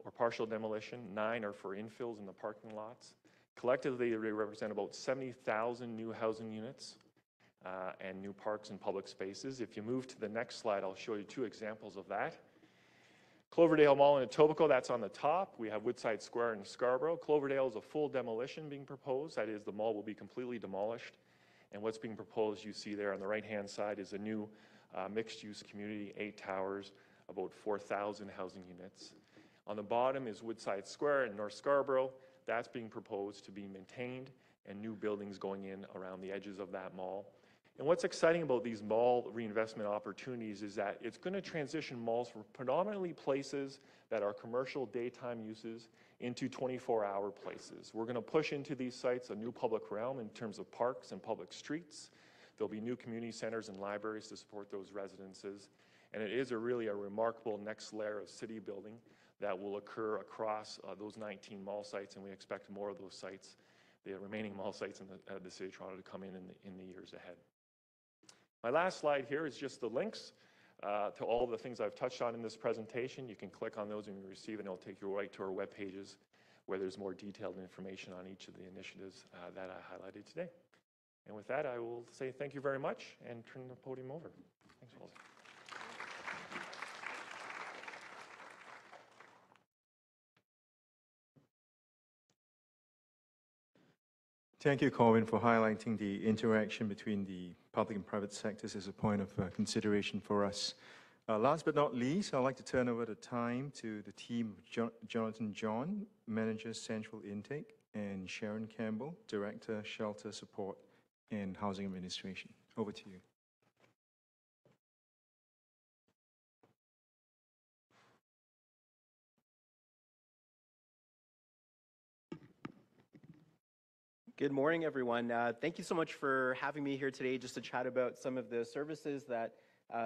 or partial demolition. 9 are for infills in the parking lots. Collectively, they represent about 70,000 new housing units and new parks and public spaces. If you move to the next slide, I'll show you 2 examples of that. Cloverdale Mall in Etobicoke, that's on the top. We have Woodside Square in Scarborough. Cloverdale is a full demolition being proposed. That is, the mall will be completely demolished. And what's being proposed, you see there on the right-hand side, is a new mixed-use community, 8 towers, about 4,000 housing units. On the bottom is Woodside Square in North Scarborough. That's being proposed to be maintained, and new buildings going in around the edges of that mall. And what's exciting about these mall reinvestment opportunities is that it's going to transition malls from predominantly places that are commercial daytime uses into 24-hour places. We're going to push into these sites a new public realm in terms of parks and public streets. There'll be new community centers and libraries to support those residences. And it is really a remarkable next layer of city building that will occur across those 19 mall sites, and we expect more of those sites, the remaining mall sites in the City of Toronto, to come in the years ahead. My last slide here is just the links to all the things I've touched on in this presentation. You can click on those and you receive, and it'll take you right to our web pages where there's more detailed information on each of the initiatives that I highlighted today. And with that, I will say thank you very much and turn the podium over. Thanks, Walter. Thank you, Corwin, for highlighting the interaction between the public and private sectors as a point of consideration for us. Last but not least, I'd like to turn over the time to the team of Jonathan John, Manager Central Intake, and Sharon Campbell, Director, Shelter Support and Housing Administration. Over to you. Good morning, everyone. Thank you so much for having me here today just to chat about some of the services that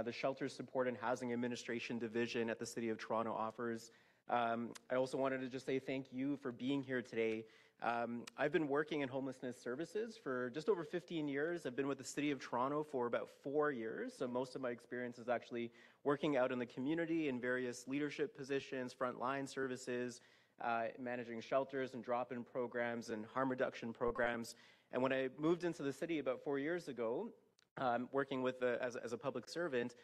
the Shelter Support and Housing Administration Division at the City of Toronto offers. I also wanted to just say thank you for being here today. I've been working in homelessness services for just over 15 years. I've been with the City of Toronto for about 4 years, so most of my experience is actually working out in the community in various leadership positions, frontline services, managing shelters and drop-in programs and harm reduction programs. And when I moved into the city about 4 years ago, working with as a public servant,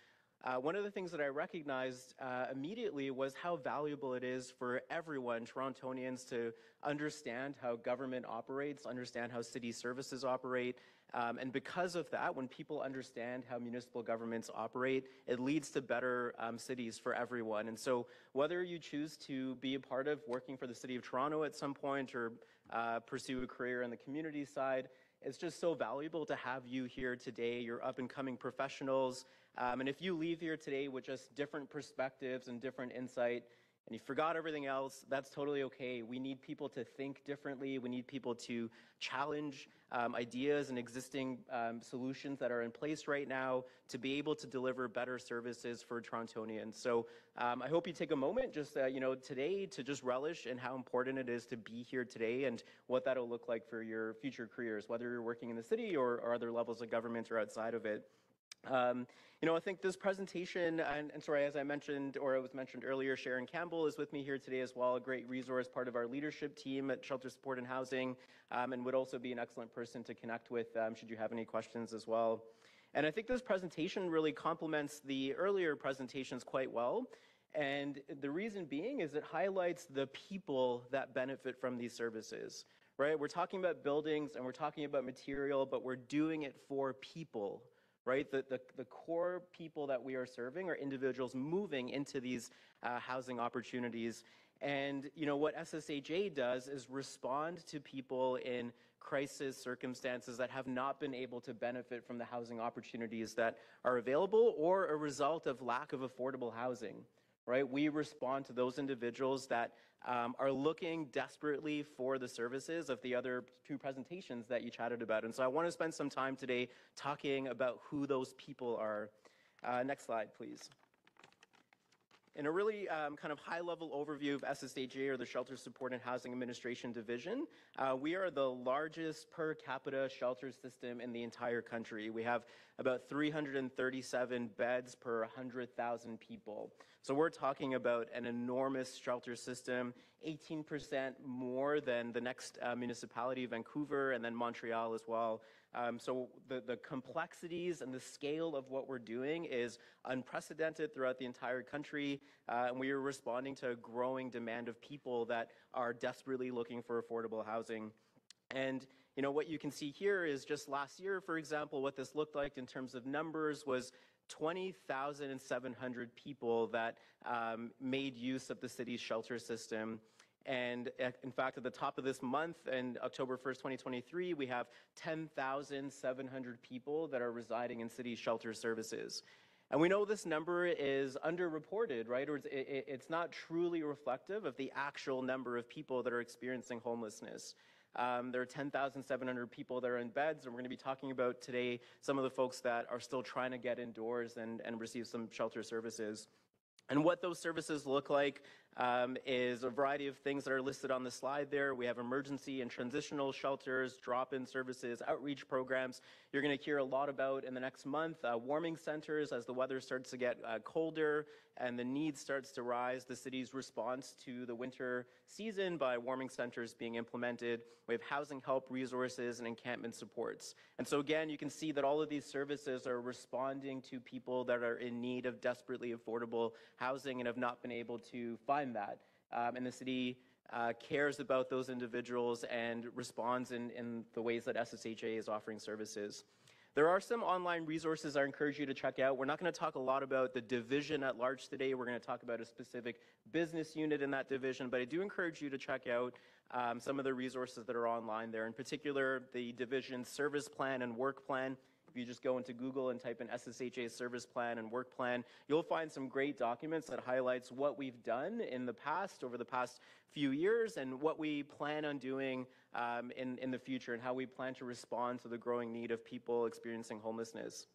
one of the things that I recognized immediately was how valuable it is for everyone, Torontonians, to understand how government operates, understand how city services operate. And because of that, when people understand how municipal governments operate, it leads to better cities for everyone. And so whether you choose to be a part of working for the City of Toronto at some point or pursue a career on the community side, it's just so valuable to have you here today. You're up-and-coming professionals. And if you leave here today with just different perspectives and different insight, and you forgot everything else, that's totally okay. We need people to think differently. We need people to challenge ideas and existing solutions that are in place right now to be able to deliver better services for Torontonians. So I hope you take a moment just today to just relish in how important it is to be here today and what that'll look like for your future careers, whether you're working in the city or other levels of government or outside of it. I think this presentation, and sorry, as I mentioned, or it was mentioned earlier, Sharon Campbell is with me here today as well, a great resource, part of our leadership team at Shelter Support and Housing, and would also be an excellent person to connect with should you have any questions as well. And I think this presentation really complements the earlier presentations quite well. And the reason being is it highlights the people that benefit from these services, right? We're talking about buildings and we're talking about material, but we're doing it for people. Right, the core people that we are serving are individuals moving into these housing opportunities. And what SSHA does is respond to people in crisis circumstances that have not been able to benefit from the housing opportunities that are available or a result of lack of affordable housing. Right, we respond to those individuals that are looking desperately for the services of the other two presentations that you chatted about. And so I want to spend some time today talking about who those people are. Next slide, please. In a really kind of high-level overview of SSHA, or the Shelter Support and Housing Administration Division, we are the largest per capita shelter system in the entire country. We have about 337 beds per 100,000 people. So we're talking about an enormous shelter system, 18% more than the next municipality, Vancouver, and then Montreal as well. So the complexities and the scale of what we're doing is unprecedented throughout the entire country, and we are responding to a growing demand of people that are desperately looking for affordable housing. And what you can see here is just last year, for example, what this looked like in terms of numbers was 20,700 people that made use of the city's shelter system. And in fact, at the top of this month, and October 1st, 2023, we have 10,700 people that are residing in city shelter services. And we know this number is underreported, right? Or it's not truly reflective of the actual number of people that are experiencing homelessness. There are 10,700 people that are in beds, and we're going to be talking about today some of the folks that are still trying to get indoors and receive some shelter services. And what those services look like is a variety of things that are listed on the slide there. We have emergency and transitional shelters, drop-in services, outreach programs. You're going to hear a lot about in the next month, warming centers as the weather starts to get colder and the need starts to rise. The city's response to the winter season by warming centers being implemented. We have housing help resources and encampment supports. And so again, you can see that all of these services are responding to people that are in need of desperately affordable housing and have not been able to find that. And the city cares about those individuals and responds in the ways that SSHA is offering services. There are some online resources I encourage you to check out. We're not going to talk a lot about the division at large today. We're going to talk about a specific business unit in that division, but I do encourage you to check out some of the resources that are online there. In particular, the division service plan and work plan. If you just go into Google and type in SSHA service plan and work plan, you'll find some great documents that highlights what we've done in the past, over the past few years, and what we plan on doing in the future, and how we plan to respond to the growing need of people experiencing homelessness.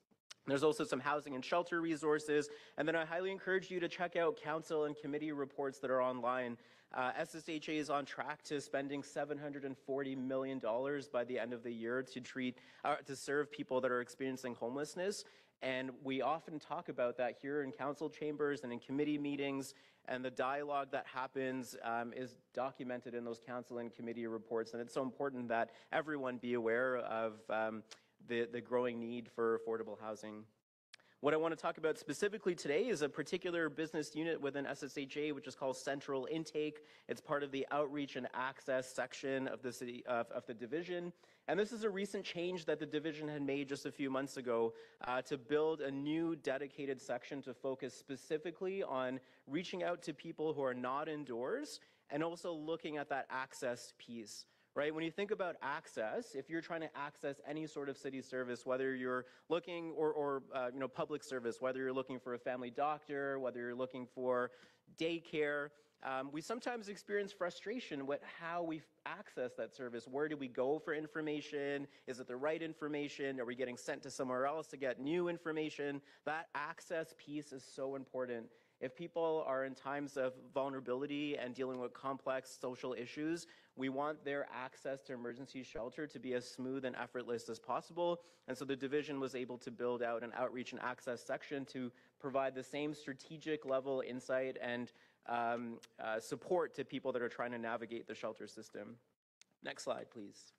There's also some housing and shelter resources, and then I highly encourage you to check out council and committee reports that are online. SSHA is on track to spending $740 million by the end of the year to serve people that are experiencing homelessness. And we often talk about that here in council chambers and in committee meetings, and the dialogue that happens is documented in those council and committee reports. And it's so important that everyone be aware of the growing need for affordable housing. What I want to talk about specifically today is a particular business unit within SSHA, which is called Central Intake. It's part of the outreach and access section of the city of the division. And this is a recent change that the division had made just a few months ago to build a new dedicated section to focus specifically on reaching out to people who are not indoors and also looking at that access piece. Right? When you think about access, if you're trying to access any sort of city service, whether you're looking or public service, whether you're looking for a family doctor, whether you're looking for daycare, we sometimes experience frustration with how we access that service. Where do we go for information? Is it the right information? Are we getting sent to somewhere else to get new information? That access piece is so important. If people are in times of vulnerability and dealing with complex social issues, we want their access to emergency shelter to be as smooth and effortless as possible. And so the division was able to build out an outreach and access section to provide the same strategic level insight and support to people that are trying to navigate the shelter system. Next slide, please.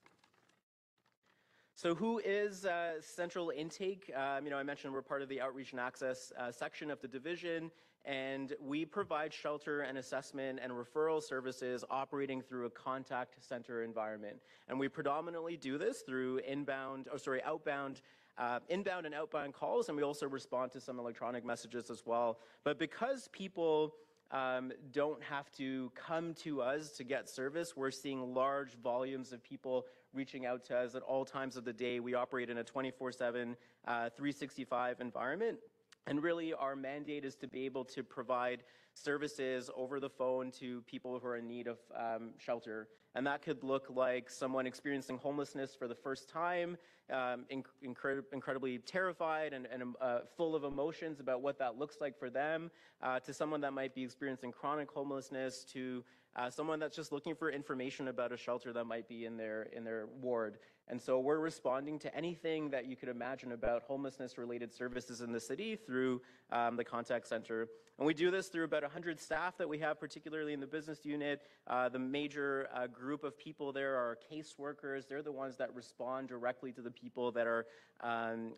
So who is Central Intake? I mentioned we're part of the outreach and access section of the division, and we provide shelter and assessment and referral services operating through a contact center environment. And we predominantly do this through inbound and outbound calls, and we also respond to some electronic messages as well. But because people don't have to come to us to get service, we're seeing large volumes of people reaching out to us at all times of the day. We operate in a 24/7, 365 environment. And really, our mandate is to be able to provide services over the phone to people who are in need of shelter. And that could look like someone experiencing homelessness for the first time, incredibly terrified and full of emotions about what that looks like for them, to someone that might be experiencing chronic homelessness, to someone that's just looking for information about a shelter that might be in their ward. And so we're responding to anything that you could imagine about homelessness-related services in the city through the contact center. And we do this through about 100 staff that we have, particularly in the business unit. The major group of people there are caseworkers. They're the ones that respond directly to the people that are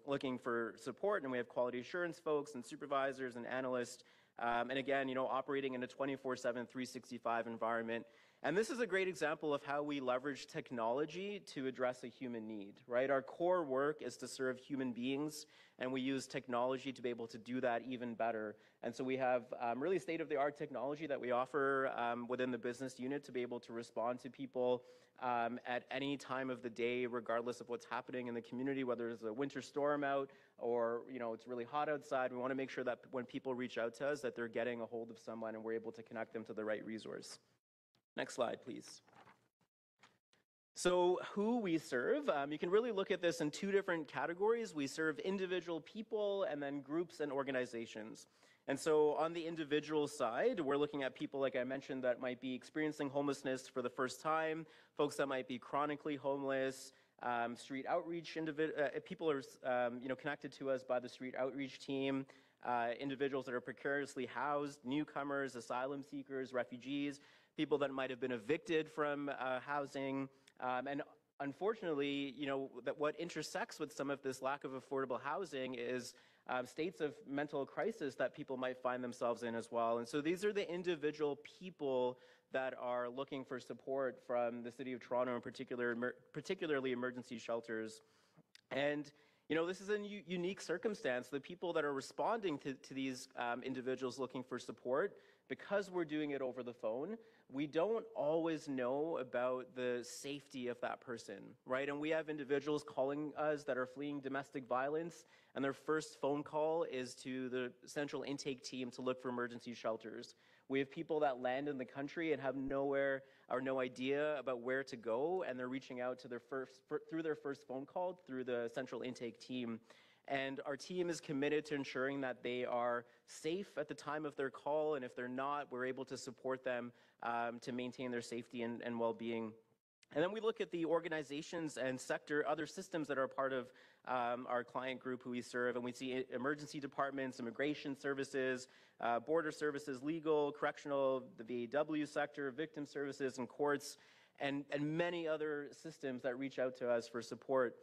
looking for support. And we have quality assurance folks and supervisors and analysts. And again, operating in a 24/7, 365 environment. And this is a great example of how we leverage technology to address a human need, right? Our core work is to serve human beings, and we use technology to be able to do that even better. And so we have really state-of-the-art technology that we offer within the business unit to be able to respond to people at any time of the day, regardless of what's happening in the community, whether there's a winter storm out or it's really hot outside. We want to make sure that when people reach out to us that they're getting a hold of someone and we're able to connect them to the right resource. Next slide, please. So who we serve, you can really look at this in two different categories. We serve individual people and then groups and organizations. And so on the individual side, we're looking at people, like I mentioned, that might be experiencing homelessness for the first time, folks that might be chronically homeless, street outreach, people are connected to us by the street outreach team, individuals that are precariously housed, newcomers, asylum seekers, refugees, people that might have been evicted from housing, and unfortunately, that what intersects with some of this lack of affordable housing is states of mental crisis that people might find themselves in as well. And so these are the individual people that are looking for support from the City of Toronto, in particularly emergency shelters. And this is a unique circumstance. The people that are responding to these individuals looking for support, because we're doing it over the phone, we don't always know about the safety of that person, right? And we have individuals calling us that are fleeing domestic violence, and their first phone call is to the central intake team to look for emergency shelters. We have people that land in the country and have nowhere or no idea about where to go, and they're reaching out to through their first phone call through the central intake team. And our team is committed to ensuring that they are safe at the time of their call, and if they're not, we're able to support them to maintain their safety and well-being. And then we look at the organizations and other systems that are part of our client group who we serve, and we see emergency departments, immigration services, border services, legal, correctional, the VAW sector, victim services, and courts, and many other systems that reach out to us for support.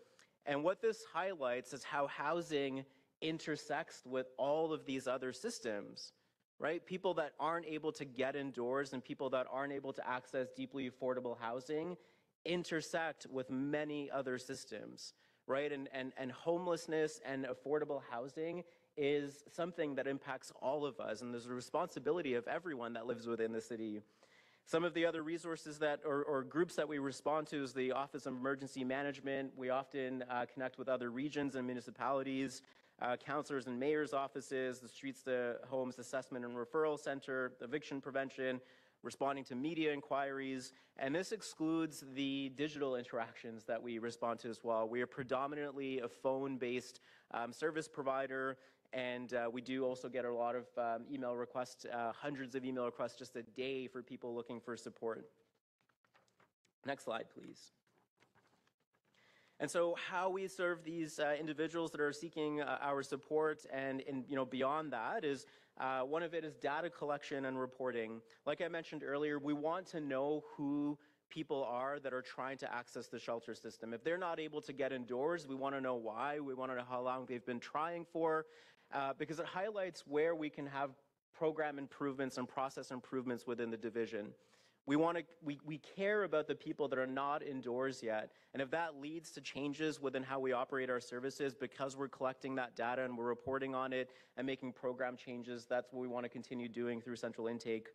And what this highlights is how housing intersects with all of these other systems, right? People that aren't able to get indoors and people that aren't able to access deeply affordable housing intersect with many other systems, right? And homelessness and affordable housing is something that impacts all of us, and there's a responsibility of everyone that lives within the city. Some of the other resources or groups that we respond to is the Office of Emergency Management. We often connect with other regions and municipalities, councillors and mayor's offices, the Streets to Homes Assessment and Referral Center, eviction prevention, responding to media inquiries, and this excludes the digital interactions that we respond to as well. We are predominantly a phone-based service provider, and we do also get a lot of email requests, hundreds of email requests just a day for people looking for support. Next slide, please. And so how we serve these individuals that are seeking our support and beyond that is one of it is data collection and reporting. Like I mentioned earlier, we want to know who people are that are trying to access the shelter system. If they're not able to get indoors, we want to know why. We want to know how long they've been trying for, because it highlights where we can have program improvements and process improvements within the division. We care about the people that are not indoors yet, and if that leads to changes within how we operate our services because we're collecting that data and we're reporting on it and making program changes, that's what we want to continue doing through central intake.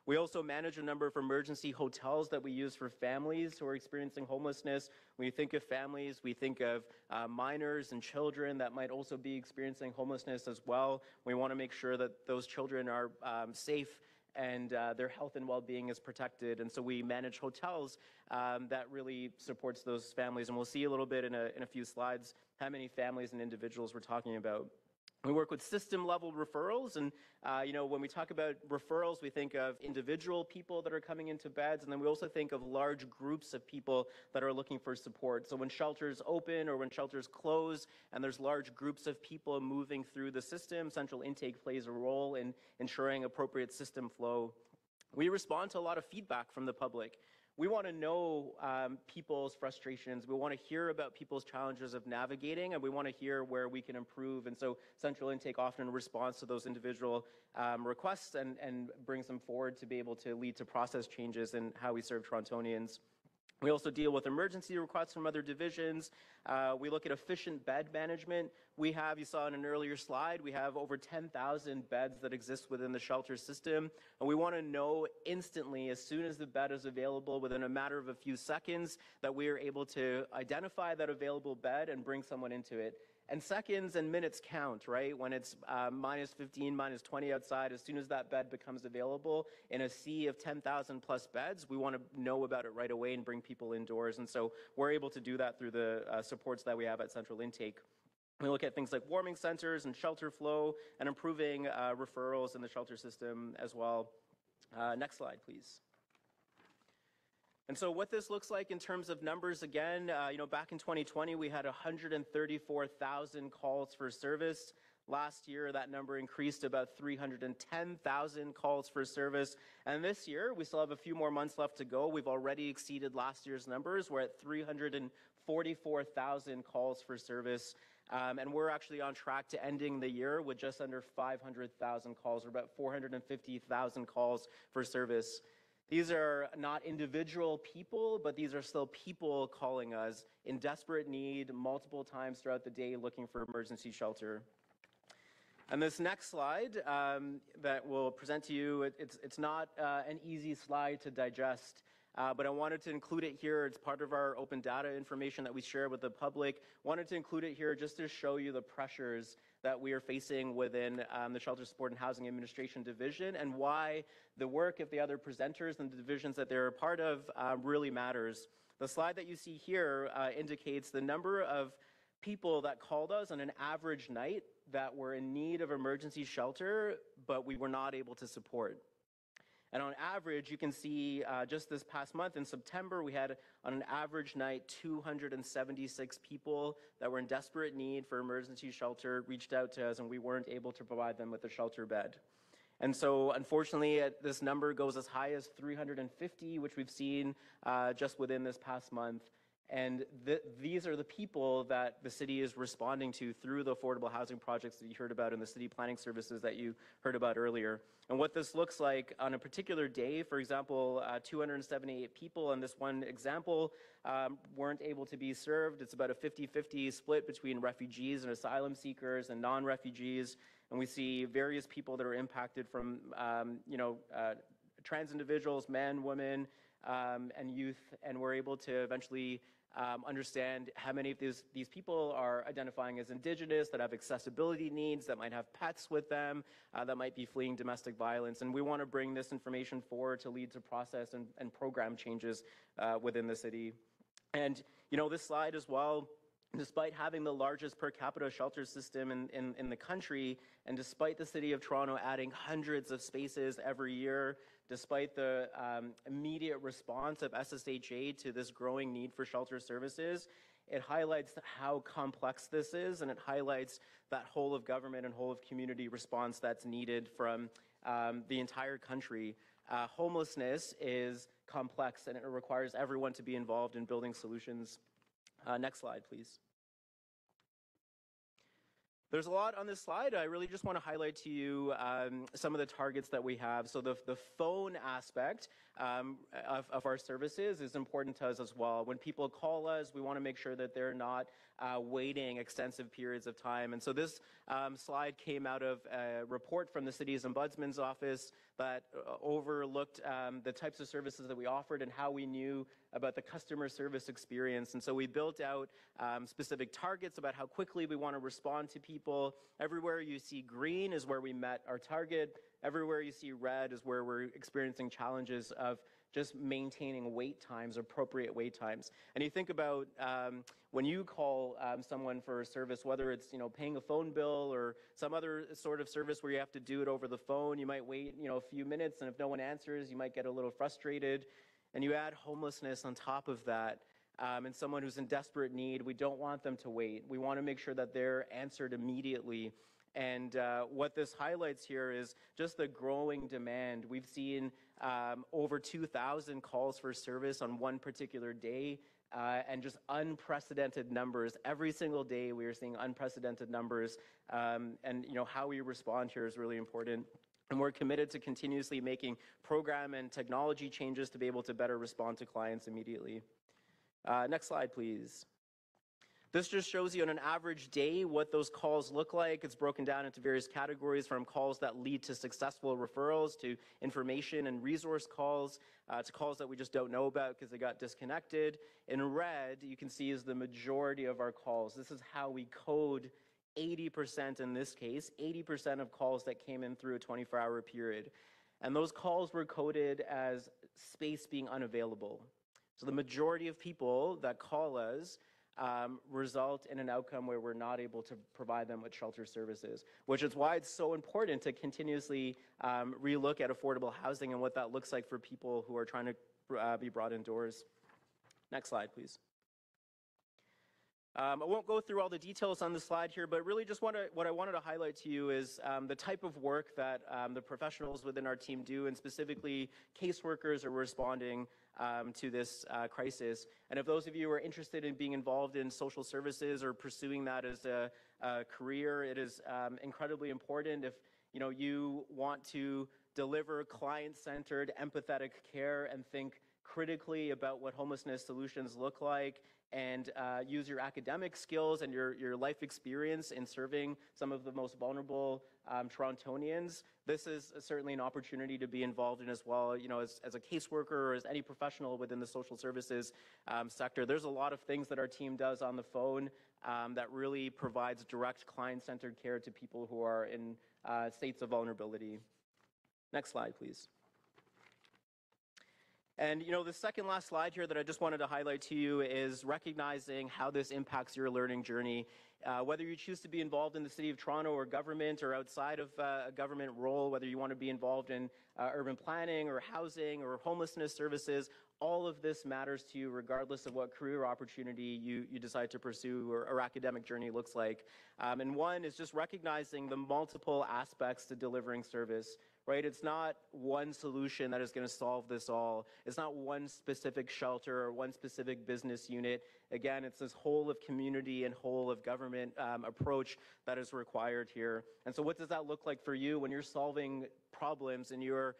We also manage a number of emergency hotels that we use for families who are experiencing homelessness. When you think of families, we think of minors and children that might also be experiencing homelessness as well. We want to make sure that those children are safe and their health and well-being is protected. And so we manage hotels that really supports those families. And we'll see a little bit in a few slides how many families and individuals we're talking about. We work with system-level referrals, and when we talk about referrals, we think of individual people that are coming into beds, and then we also think of large groups of people that are looking for support. So when shelters open or when shelters close and there's large groups of people moving through the system, central intake plays a role in ensuring appropriate system flow. We respond to a lot of feedback from the public. We want to know people's frustrations. We want to hear about people's challenges of navigating, and we want to hear where we can improve. And so central intake often responds to those individual requests and brings them forward to be able to lead to process changes in how we serve Torontonians. We also deal with emergency requests from other divisions. We look at efficient bed management. We have, you saw in an earlier slide, we have over 10,000 beds that exist within the shelter system. And we want to know instantly, as soon as the bed is available, within a matter of a few seconds, that we are able to identify that available bed and bring someone into it. And seconds and minutes count, right? When it's minus 15, minus 20 outside, as soon as that bed becomes available in a sea of 10,000 plus beds, we want to know about it right away and bring people indoors. And so we're able to do that through the supports that we have at Central Intake. We look at things like warming centers and shelter flow and improving referrals in the shelter system as well. Next slide, please. And so what this looks like in terms of numbers, again, back in 2020, we had 134,000 calls for service. Last year, that number increased to about 310,000 calls for service. And this year, we still have a few more months left to go. We've already exceeded last year's numbers. We're at 344,000 calls for service. And we're actually on track to ending the year with just under 500,000 calls, or about 450,000 calls for service. These are not individual people, but these are still people calling us in desperate need multiple times throughout the day looking for emergency shelter. And this next slide that we'll present to you, it's not an easy slide to digest, but I wanted to include it here. It's part of our open data information that we share with the public. Wanted to include it here just to show you the pressures that we are facing within the Shelter Support and Housing Administration Division, and why the work of the other presenters and the divisions that they're a part of really matters. The slide that you see here indicates the number of people that called us on an average night that were in need of emergency shelter, but we were not able to support. And on average, you can see just this past month in September, we had on an average night 276 people that were in desperate need for emergency shelter reached out to us, and we weren't able to provide them with a shelter bed. And so unfortunately, this number goes as high as 350, which we've seen just within this past month. And these are the people that the city is responding to through the affordable housing projects that you heard about in the city planning services that you heard about earlier. And what this looks like on a particular day, for example, 278 people in this one example weren't able to be served. It's about a 50-50 split between refugees and asylum seekers and non-refugees. And we see various people that are impacted from, trans individuals, men, women, and youth, and we're able to eventually understand how many of these people are identifying as Indigenous, that have accessibility needs, that might have pets with them, that might be fleeing domestic violence. And we want to bring this information forward to lead to process and program changes within the city. And, this slide as well, despite having the largest per capita shelter system in the country, and despite the City of Toronto adding hundreds of spaces every year, despite the immediate response of SSHA to this growing need for shelter services, it highlights how complex this is, and it highlights that whole of government and whole of community response that's needed from the entire country. Homelessness is complex, and it requires everyone to be involved in building solutions. Next slide, please. There's a lot on this slide. I really just want to highlight to you some of the targets that we have. So the phone aspect of our services is important to us as well. When people call us, we want to make sure that they're not waiting extensive periods of time. And so this slide came out of a report from the city's ombudsman's office that overlooked the types of services that we offered and how we knew about the customer service experience. And so we built out specific targets about how quickly we want to respond to people. Everywhere you see green is where we met our target. Everywhere you see red is where we're experiencing challenges of just maintaining wait times, appropriate wait times. And you think about when you call someone for a service, whether it's paying a phone bill or some other sort of service where you have to do it over the phone, you might wait a few minutes, and if no one answers, you might get a little frustrated. And you add homelessness on top of that, and someone who's in desperate need, we don't want them to wait. We want to make sure that they're answered immediately. And what this highlights here is just the growing demand. We've seen over 2,000 calls for service on one particular day, and just unprecedented numbers. Every single day we are seeing unprecedented numbers, and how we respond here is really important. And we're committed to continuously making program and technology changes to be able to better respond to clients immediately. Next slide, please. This just shows you on an average day what those calls look like. It's broken down into various categories, from calls that lead to successful referrals to information and resource calls to calls that we just don't know about because they got disconnected. In red, you can see is the majority of our calls. This is how we code 80% in this case, 80% of calls that came in through a 24-hour period. And those calls were coded as space being unavailable. So the majority of people that call us result in an outcome where we're not able to provide them with shelter services, which is why it's so important to continuously relook at affordable housing and what that looks like for people who are trying to be brought indoors. Next slide, please. I won't go through all the details on the slide here, but really just what I wanted to highlight to you is the type of work that the professionals within our team do, and specifically caseworkers are responding to this crisis. And if those of you are interested in being involved in social services or pursuing that as a career, it is incredibly important. If you want to deliver client-centered, empathetic care and think critically about what homelessness solutions look like, and use your academic skills and your life experience in serving some of the most vulnerable Torontonians, this is certainly an opportunity to be involved in as well. As a caseworker or as any professional within the social services sector, there's a lot of things that our team does on the phone that really provides direct client-centered care to people who are in states of vulnerability. Next slide, please. And the second last slide here that I just wanted to highlight to you is recognizing how this impacts your learning journey. Whether you choose to be involved in the City of Toronto or government or outside of a government role, whether you want to be involved in urban planning or housing or homelessness services, all of this matters to you regardless of what career opportunity you decide to pursue or academic journey looks like. And one is just recognizing the multiple aspects to delivering service. Right? It's not one solution that is going to solve this all. It's not one specific shelter or one specific business unit. Again, it's this whole of community and whole of government approach that is required here. And so what does that look like for you when you're solving problems in your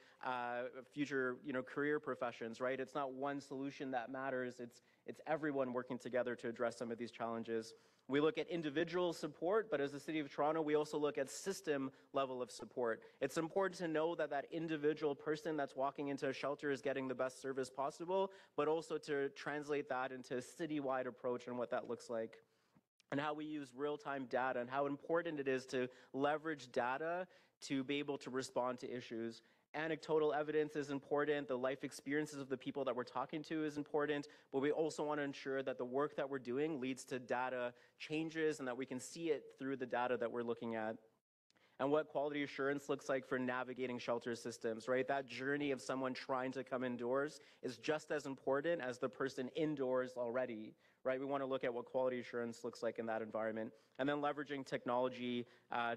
future career professions, right? It's not one solution that matters. It's everyone working together to address some of these challenges. We look at individual support, but as the City of Toronto, we also look at system level of support. It's important to know that that individual person that's walking into a shelter is getting the best service possible, but also to translate that into a citywide approach and what that looks like, and how we use real-time data and how important it is to leverage data to be able to respond to issues. Anecdotal evidence is important, the life experiences of the people that we're talking to is important, but we also want to ensure that the work that we're doing leads to data changes and that we can see it through the data that we're looking at. And what quality assurance looks like for navigating shelter systems, right? That journey of someone trying to come indoors is just as important as the person indoors already, right? We want to look at what quality assurance looks like in that environment. And then leveraging technology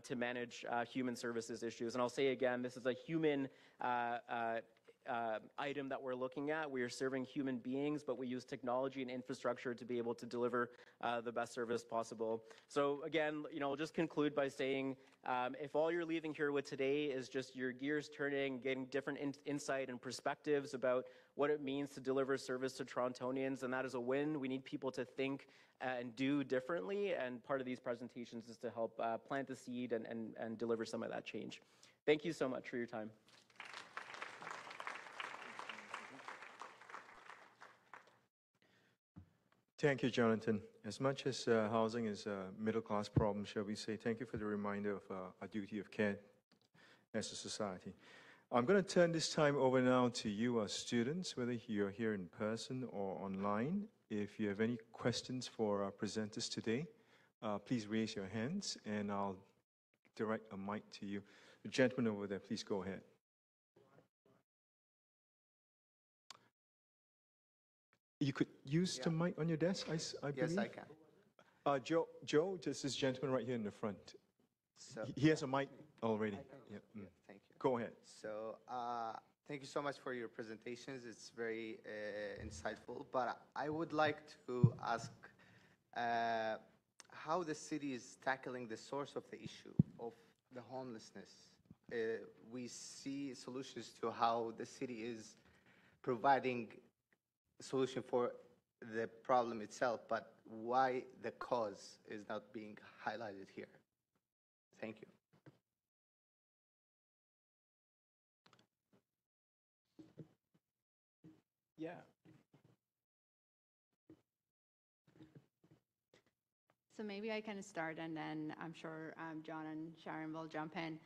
to manage human services issues. And I'll say again, this is a human item that we're looking at. We are serving human beings, but we use technology and infrastructure to be able to deliver the best service possible. So again, I'll just conclude by saying, if all you're leaving here with today is just your gears turning, getting different insight and perspectives about what it means to deliver service to Torontonians, and that is a win. We need people to think and do differently, and part of these presentations is to help plant the seed and deliver some of that change. Thank you so much for your time. Thank you, Jonathan. As much as housing is a middle-class problem, shall we say, thank you for the reminder of our duty of care as a society. I'm going to turn this time over now to you, our students, whether you're here in person or online. If you have any questions for our presenters today, please raise your hands and I'll direct a mic to you. The gentleman over there, please go ahead. You could use the mic on your desk, I believe? Yes, I can. Joe, just this gentleman right here in the front. So, He has a mic already. Yeah. Thank you. Go ahead. So, thank you so much for your presentations. It's very insightful. But I would like to ask how the city is tackling the source of the issue of the homelessness. We see solutions to how the city is providing a solution for the problem itself, but why the cause is not being highlighted here. Thank you. Yeah. So maybe I can start, and then I'm sure John and Sharon will jump in.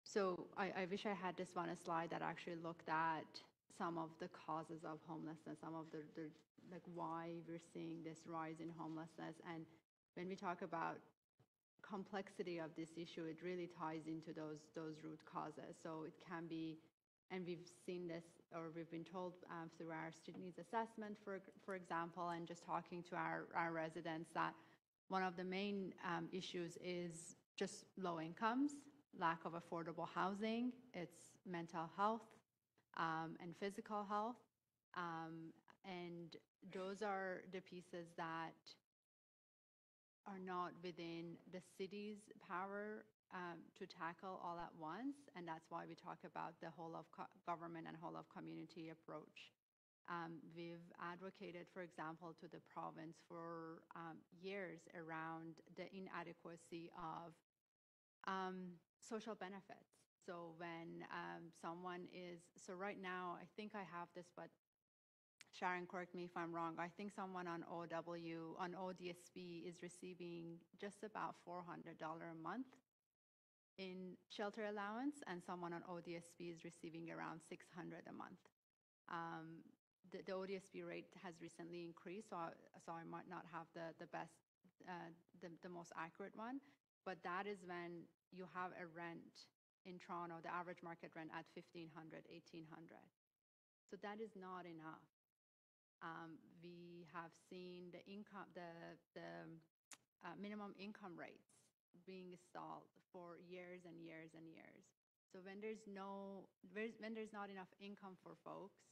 So I wish I had this one slide that actually looked at some of the causes of homelessness, some of the like why we're seeing this rise in homelessness. And when we talk about complexity of this issue, it really ties into those root causes. So it can be, and we've seen this, or we've been told through our student needs assessment, for example, and just talking to our residents, that one of the main issues is just low incomes, lack of affordable housing, it's mental health and physical health. And those are the pieces that are not within the city's power to tackle all at once, and that's why we talk about the whole of government and whole of community approach. We've advocated, for example, to the province for years around the inadequacy of social benefits. So when someone is, so right now, I think I have this, but Sharon, correct me if I'm wrong, I think someone on ODSP is receiving just about $400 a month in shelter allowance, and someone on ODSP is receiving around $600 a month. The ODSP rate has recently increased, so I might not have the best, the most accurate one, but that is when you have a rent in Toronto, the average market rent at $1,500, $1,800. So that is not enough. We have seen the income, the minimum income rates being stalled for years and years and years. So when there's not enough income for folks,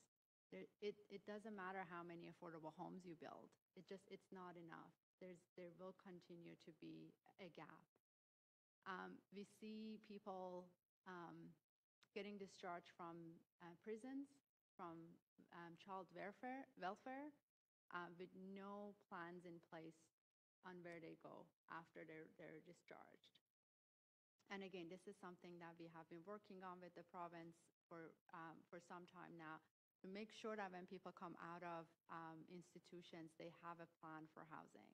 it doesn't matter how many affordable homes you build. It's not enough. There will continue to be a gap. We see people getting discharged from prisons, from child welfare with no plans in place on where they go after they're discharged. And again, this is something that we have been working on with the province for some time now, to make sure that when people come out of institutions, they have a plan for housing.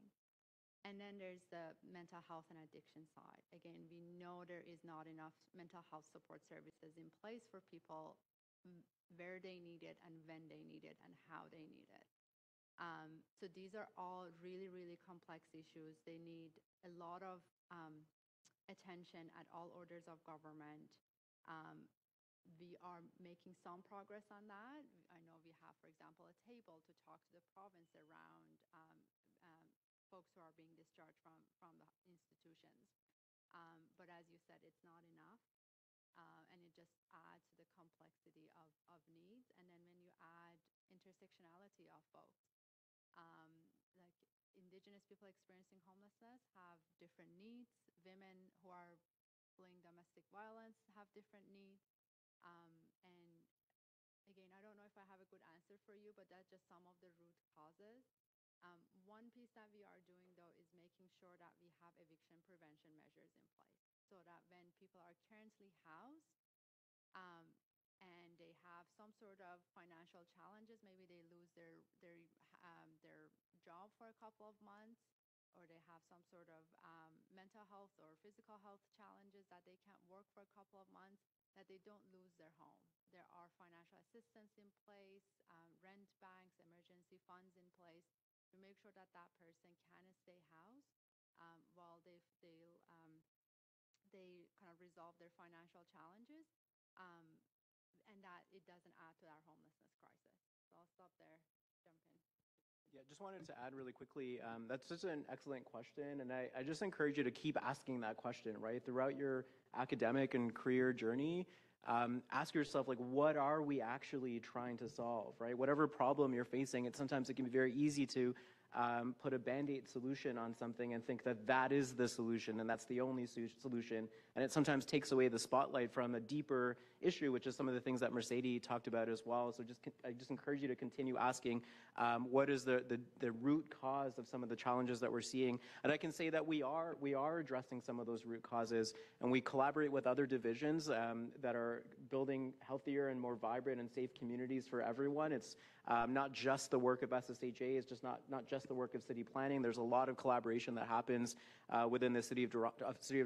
And then there's the mental health and addiction side. Again, we know there is not enough mental health support services in place for people where they need it and when they need it and how they need it. So these are all really, really complex issues. They need a lot of attention at all orders of government. We are making some progress on that. I know we have, for example, a table to talk to the province around folks who are being discharged from the institutions. But as you said, it's not enough. And it just adds to the complexity of needs. And then when you add intersectionality of folks, like Indigenous people experiencing homelessness have different needs. Women who are fleeing domestic violence have different needs. And again, I don't know if I have a good answer for you, but that's just some of the root causes. One piece that we are doing, though, is making sure that we have eviction prevention measures in place, so that when people are currently housed and they have some sort of financial challenges, maybe they lose their job for a couple of months, or they have some sort of mental health or physical health challenges that they can't work for a couple of months, that they don't lose their home. There are financial assistance in place, rent banks, emergency funds in place to make sure that that person can stay housed while they kind of resolve their financial challenges, and that it doesn't add to our homelessness crisis. So I'll stop there, jump in. Yeah, just wanted to add really quickly, that's just an excellent question, and I just encourage you to keep asking that question, right? Throughout your academic and career journey, ask yourself, like, what are we actually trying to solve, right? Whatever problem you're facing, sometimes it can be very easy to put a Band-Aid solution on something and think that that is the solution and that's the only solution. And it sometimes takes away the spotlight from a deeper issue, which is some of the things that Mercedes talked about as well. So I just encourage you to continue asking what is the root cause of some of the challenges that we're seeing. And I can say that we are addressing some of those root causes, and we collaborate with other divisions that are building healthier and more vibrant and safe communities for everyone. It's not just the work of SSHA, it's just not just the work of city planning. There's a lot of collaboration that happens within the City of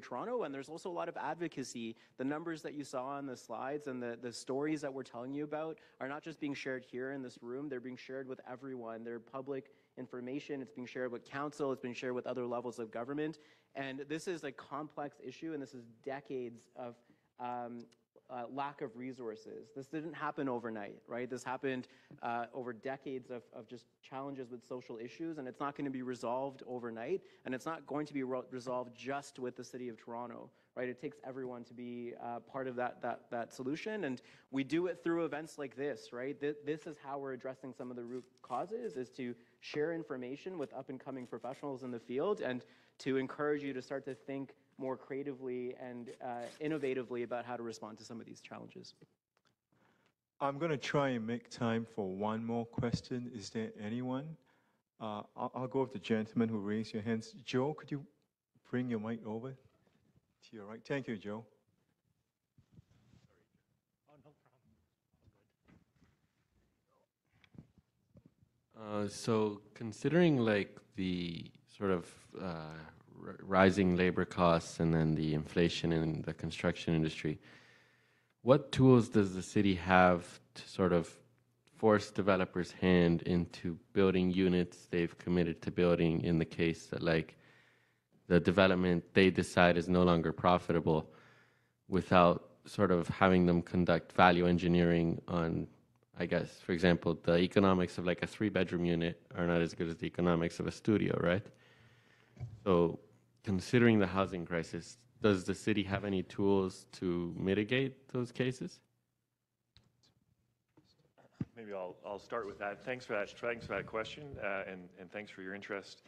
Toronto, and there's also a lot of advocacy. The numbers that you saw on the slides and the stories that we're telling you about are not just being shared here in this room, they're being shared with everyone. They're public information, it's being shared with council, it's being shared with other levels of government, and this is a complex issue, and this is decades of lack of resources. This didn't happen overnight, right? This happened over decades of just challenges with social issues, and it's not going to be resolved overnight, and it's not going to be resolved just with the City of Toronto, right? It takes everyone to be part of that solution, and we do it through events like this, right? This is how we're addressing some of the root causes, is to share information with up-and-coming professionals in the field and to encourage you to start to think more creatively and innovatively about how to respond to some of these challenges. I'm going to try and make time for one more question. Is there anyone? I'll go with the gentleman who raised your hands. Joe, could you bring your mic over to your right? Thank you, Joe. So considering like the sort of rising labor costs and then the inflation in the construction industry, what tools does the city have to sort of force developers' hand into building units they've committed to building in the case that like the development they decide is no longer profitable, without sort of having them conduct value engineering on, I guess, for example, the economics of like a 3-bedroom unit are not as good as the economics of a studio, right? So considering the housing crisis, does the city have any tools to mitigate those cases? Maybe I'll start with that. Thanks for that question, and thanks for your interest.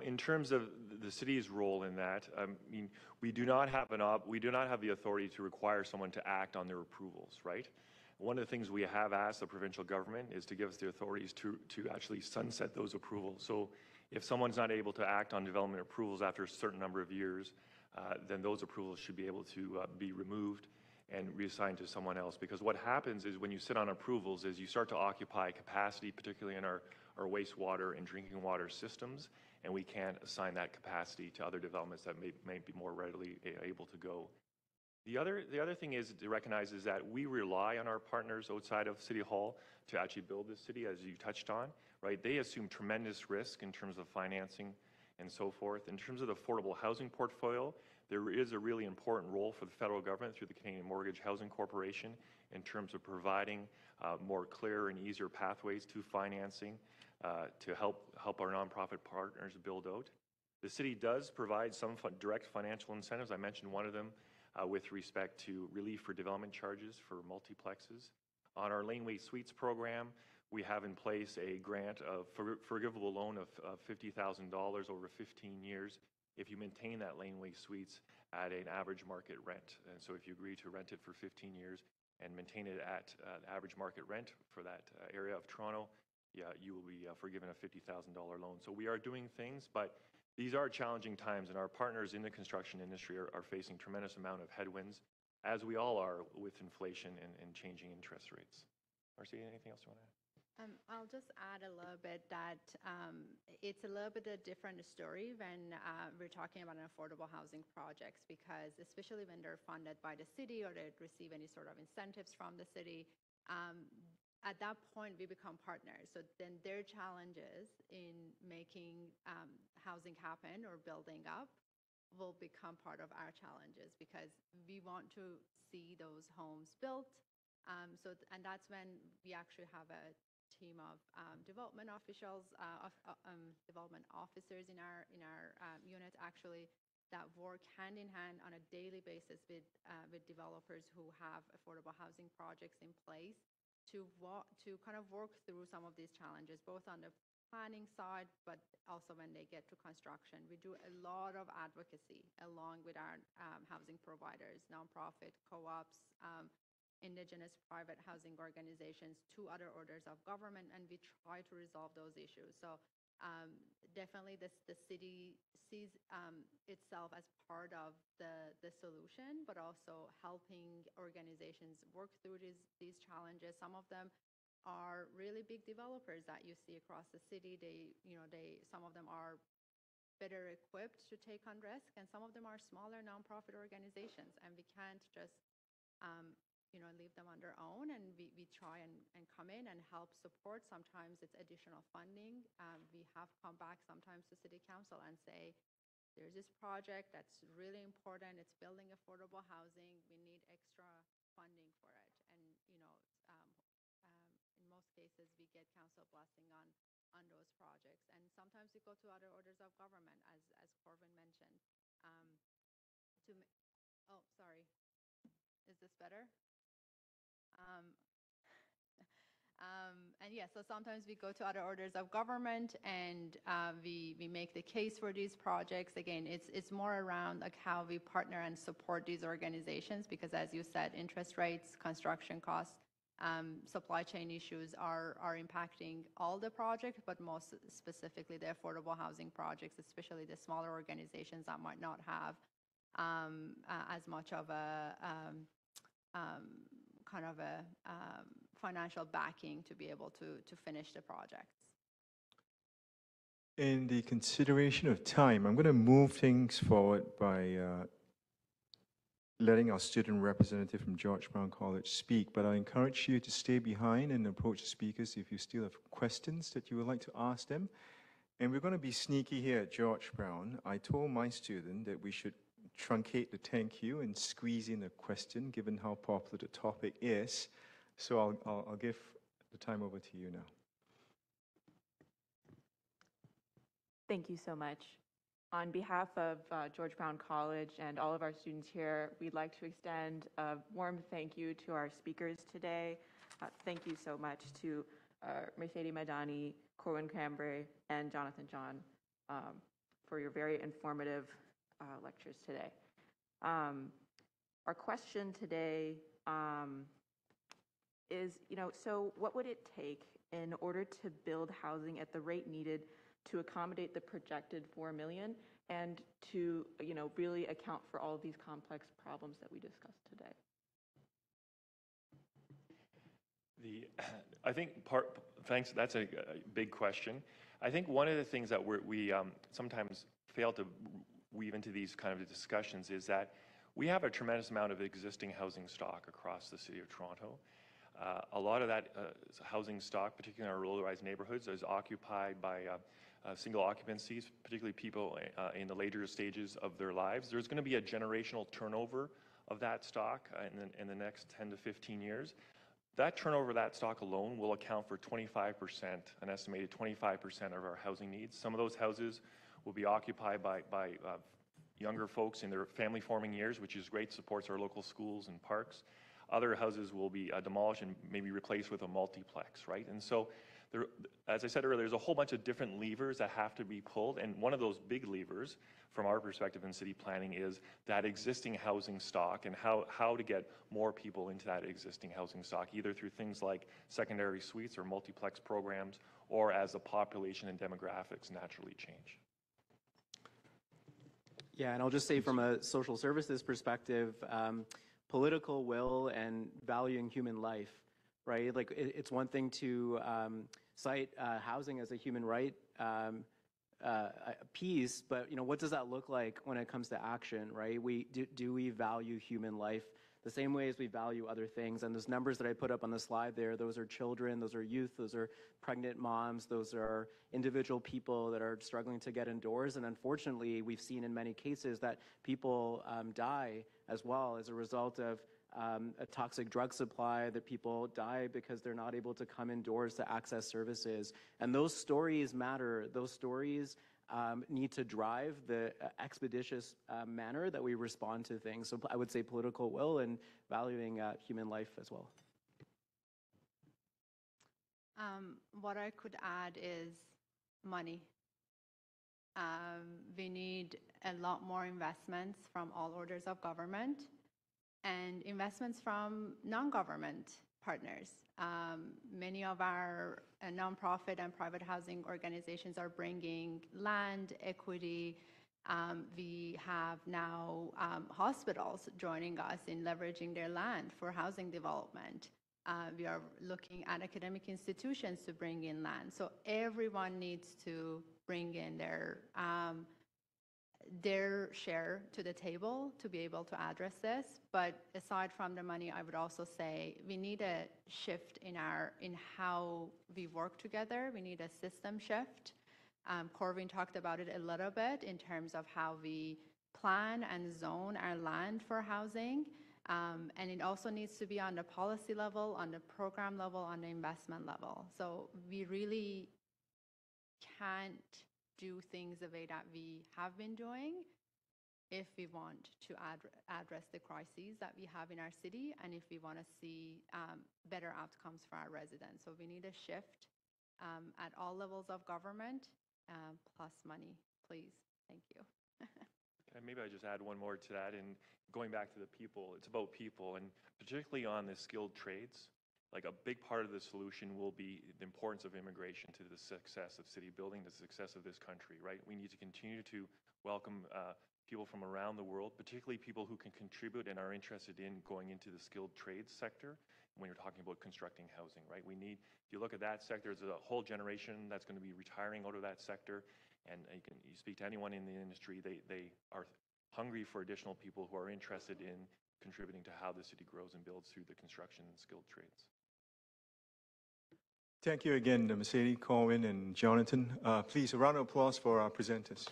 In terms of the city's role in that, I mean, we do not have the authority to require someone to act on their approvals, right? One of the things we have asked the provincial government is to give us the authorities to actually sunset those approvals. So if someone's not able to act on development approvals after a certain number of years, then those approvals should be able to be removed and reassigned to someone else. Because what happens is when you sit on approvals is you start to occupy capacity, particularly in our wastewater and drinking water systems, and we can't assign that capacity to other developments that may be more readily able to go. The other thing is to recognize is that we rely on our partners outside of City Hall to actually build this city, as you touched on, right? They assume tremendous risk in terms of financing and so forth. In terms of the affordable housing portfolio, there is a really important role for the federal government through the Canadian Mortgage Housing Corporation in terms of providing more clear and easier pathways to financing to help our nonprofit partners build out. The city does provide some direct financial incentives. I mentioned one of them with respect to relief for development charges for multiplexes. On our Laneway Suites program, we have in place a grant of forgivable loan of $50,000 over 15 years if you maintain that Laneway Suites at an average market rent. And so if you agree to rent it for 15 years and maintain it at average market rent for that area of Toronto, you will be forgiven a $50,000 loan. So we are doing things, but these are challenging times, and our partners in the construction industry are facing tremendous amount of headwinds, as we all are with inflation and changing interest rates. Marcy, anything else you want to add? I'll just add a little bit that it's a little bit a different story when we're talking about an affordable housing projects, because especially when they're funded by the city or they receive any sort of incentives from the city, at that point we become partners. So then their challenges in making housing happen or building up will become part of our challenges, because we want to see those homes built. And that's when we actually have a team of development officials, development officers in our unit actually that work hand in hand on a daily basis with developers who have affordable housing projects in place to kind of work through some of these challenges, both on the planning side, but also when they get to construction. We do a lot of advocacy along with our housing providers, nonprofit, co-ops, indigenous private housing organizations, two other orders of government, and we try to resolve those issues. So definitely the city sees itself as part of the solution, but also helping organizations work through these challenges. Some of them are really big developers that you see across the city. Some of them are better equipped to take on risk, and some of them are smaller nonprofit organizations, and we can't just leave them on their own, and we try and come in and help support. Sometimes it's additional funding. We have come back sometimes to City Council and say, there's this project that's really important. It's building affordable housing. We need extra funding for it. And, in most cases, we get council blessing on those projects. And sometimes we go to other orders of government, as Corvin mentioned. Oh, sorry. Is this better? And yeah, so sometimes we go to other orders of government, and we make the case for these projects. Again, it's more around like how we partner and support these organizations, because as you said, interest rates, construction costs, supply chain issues are impacting all the projects, but most specifically the affordable housing projects, especially the smaller organizations that might not have as much of a kind of a financial backing to be able to finish the projects. In the consideration of time, I'm going to move things forward by letting our student representative from George Brown College speak, but I encourage you to stay behind and approach the speakers if you still have questions that you would like to ask them. And we're going to be sneaky here at George Brown. I told my student that we should truncate the thank you and squeeze in a question, given how popular the topic is. So I'll give the time over to you now. Thank you so much. On behalf of George Brown College and all of our students here, we'd like to extend a warm thank you to our speakers today. Thank you so much to Mercedes Madani, Corwin Cranberry, and Jonathan John for your very informative lectures today. Our question today is, so what would it take in order to build housing at the rate needed to accommodate the projected 4 million and to, really account for all of these complex problems that we discussed today? Thanks, that's a big question. I think one of the things that we sometimes fail to weave into these kind of discussions is that we have a tremendous amount of existing housing stock across the City of Toronto. A lot of that housing stock, particularly in our low-rise neighborhoods, is occupied by single occupancies, particularly people in the later stages of their lives. There's going to be a generational turnover of that stock in the next 10 to 15 years. That turnover of that stock alone will account for 25%, an estimated 25% of our housing needs. Some of those houses will be occupied by younger folks in their family-forming years, which is great, supports our local schools and parks. Other houses will be demolished and maybe replaced with a multiplex, right? And so, as I said earlier, there's a whole bunch of different levers that have to be pulled, and one of those big levers, from our perspective in city planning, is that existing housing stock and how to get more people into that existing housing stock, either through things like secondary suites or multiplex programs, or as the population and demographics naturally change. Yeah, and I'll just say from a social services perspective, political will and valuing human life, right? Like it's one thing to cite housing as a human right piece, but what does that look like when it comes to action, right? Do we value human life the same way as we value other things? And those numbers that I put up on the slide there, those are children, those are youth, those are pregnant moms, those are individual people that are struggling to get indoors. And unfortunately, we've seen in many cases that people die as well as a result of a toxic drug supply, that people die because they're not able to come indoors to access services. And those stories matter. Those stories need to drive the expeditious manner that we respond to things. So I would say political will and valuing human life as well. What I could add is money. We need a lot more investments from all orders of government and investments from non-government partners. Many of our nonprofit and private housing organizations are bringing land, equity. We have now hospitals joining us in leveraging their land for housing development. We are looking at academic institutions to bring in land. So everyone needs to bring in their share to the table to be able to address this. But aside from the money, I would also say we need a shift in how we work together. We need a system shift. Corwin talked about it a little bit in terms of how we plan and zone our land for housing. And it also needs to be on the policy level, on the program level, on the investment level. So we really can't do things the way that we have been doing if we want to address the crises that we have in our city and if we want to see better outcomes for our residents. So we need a shift at all levels of government, plus money, please. Thank you. And maybe I just add one more to that. And going back to the people, it's about people, and particularly on the skilled trades. Like a big part of the solution will be the importance of immigration to the success of city building, the success of this country, right? We need to continue to welcome people from around the world, particularly people who can contribute and are interested in going into the skilled trades sector when you're talking about constructing housing, right? If you look at that sector, there's a whole generation that's going to be retiring out of that sector. And you speak to anyone in the industry, they are hungry for additional people who are interested in contributing to how the city grows and builds through the construction and skilled trades. Thank you again, Mercedes, Corwin, and Jonathan. Please, a round of applause for our presenters.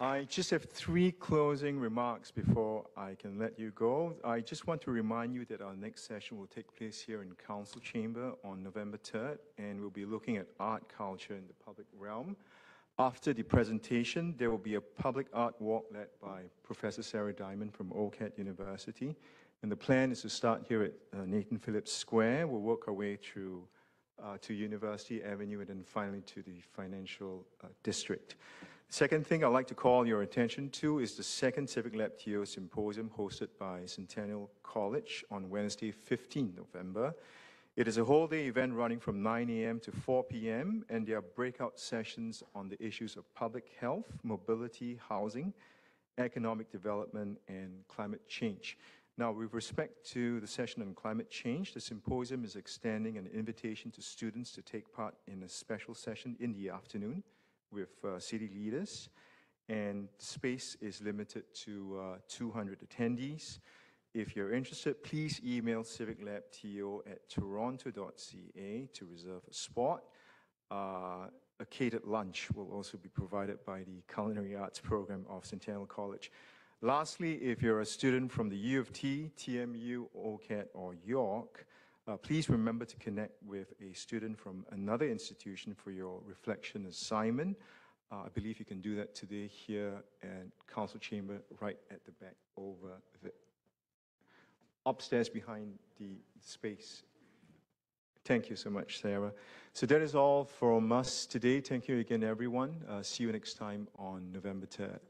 I just have 3 closing remarks before I can let you go. I just want to remind you that our next session will take place here in Council Chamber on November 3rd, and we'll be looking at art culture in the public realm. After the presentation, there will be a public art walk led by Professor Sarah Diamond from OCAD University. And the plan is to start here at Nathan Phillips Square. We'll work our way through to University Avenue and then finally to the financial district. Second thing I'd like to call your attention to is the second CivicLabTO symposium hosted by Centennial College on Wednesday, 15 November. It is a whole-day event running from 9 a.m. to 4 p.m., and there are breakout sessions on the issues of public health, mobility, housing, economic development, and climate change. Now, with respect to the session on climate change, the symposium is extending an invitation to students to take part in a special session in the afternoon with city leaders, and space is limited to 200 attendees. If you're interested, please email civiclabto@toronto.ca to reserve a spot. A catered lunch will also be provided by the Culinary Arts Program of Centennial College. Lastly, if you're a student from the U of T, TMU, OCAD, or York, please remember to connect with a student from another institution for your reflection assignment. I believe you can do that today here at Council Chamber, right at the back over there. Upstairs behind the space. Thank you so much, Sarah. So that is all from us today. Thank you again, everyone. See you next time on November 3rd.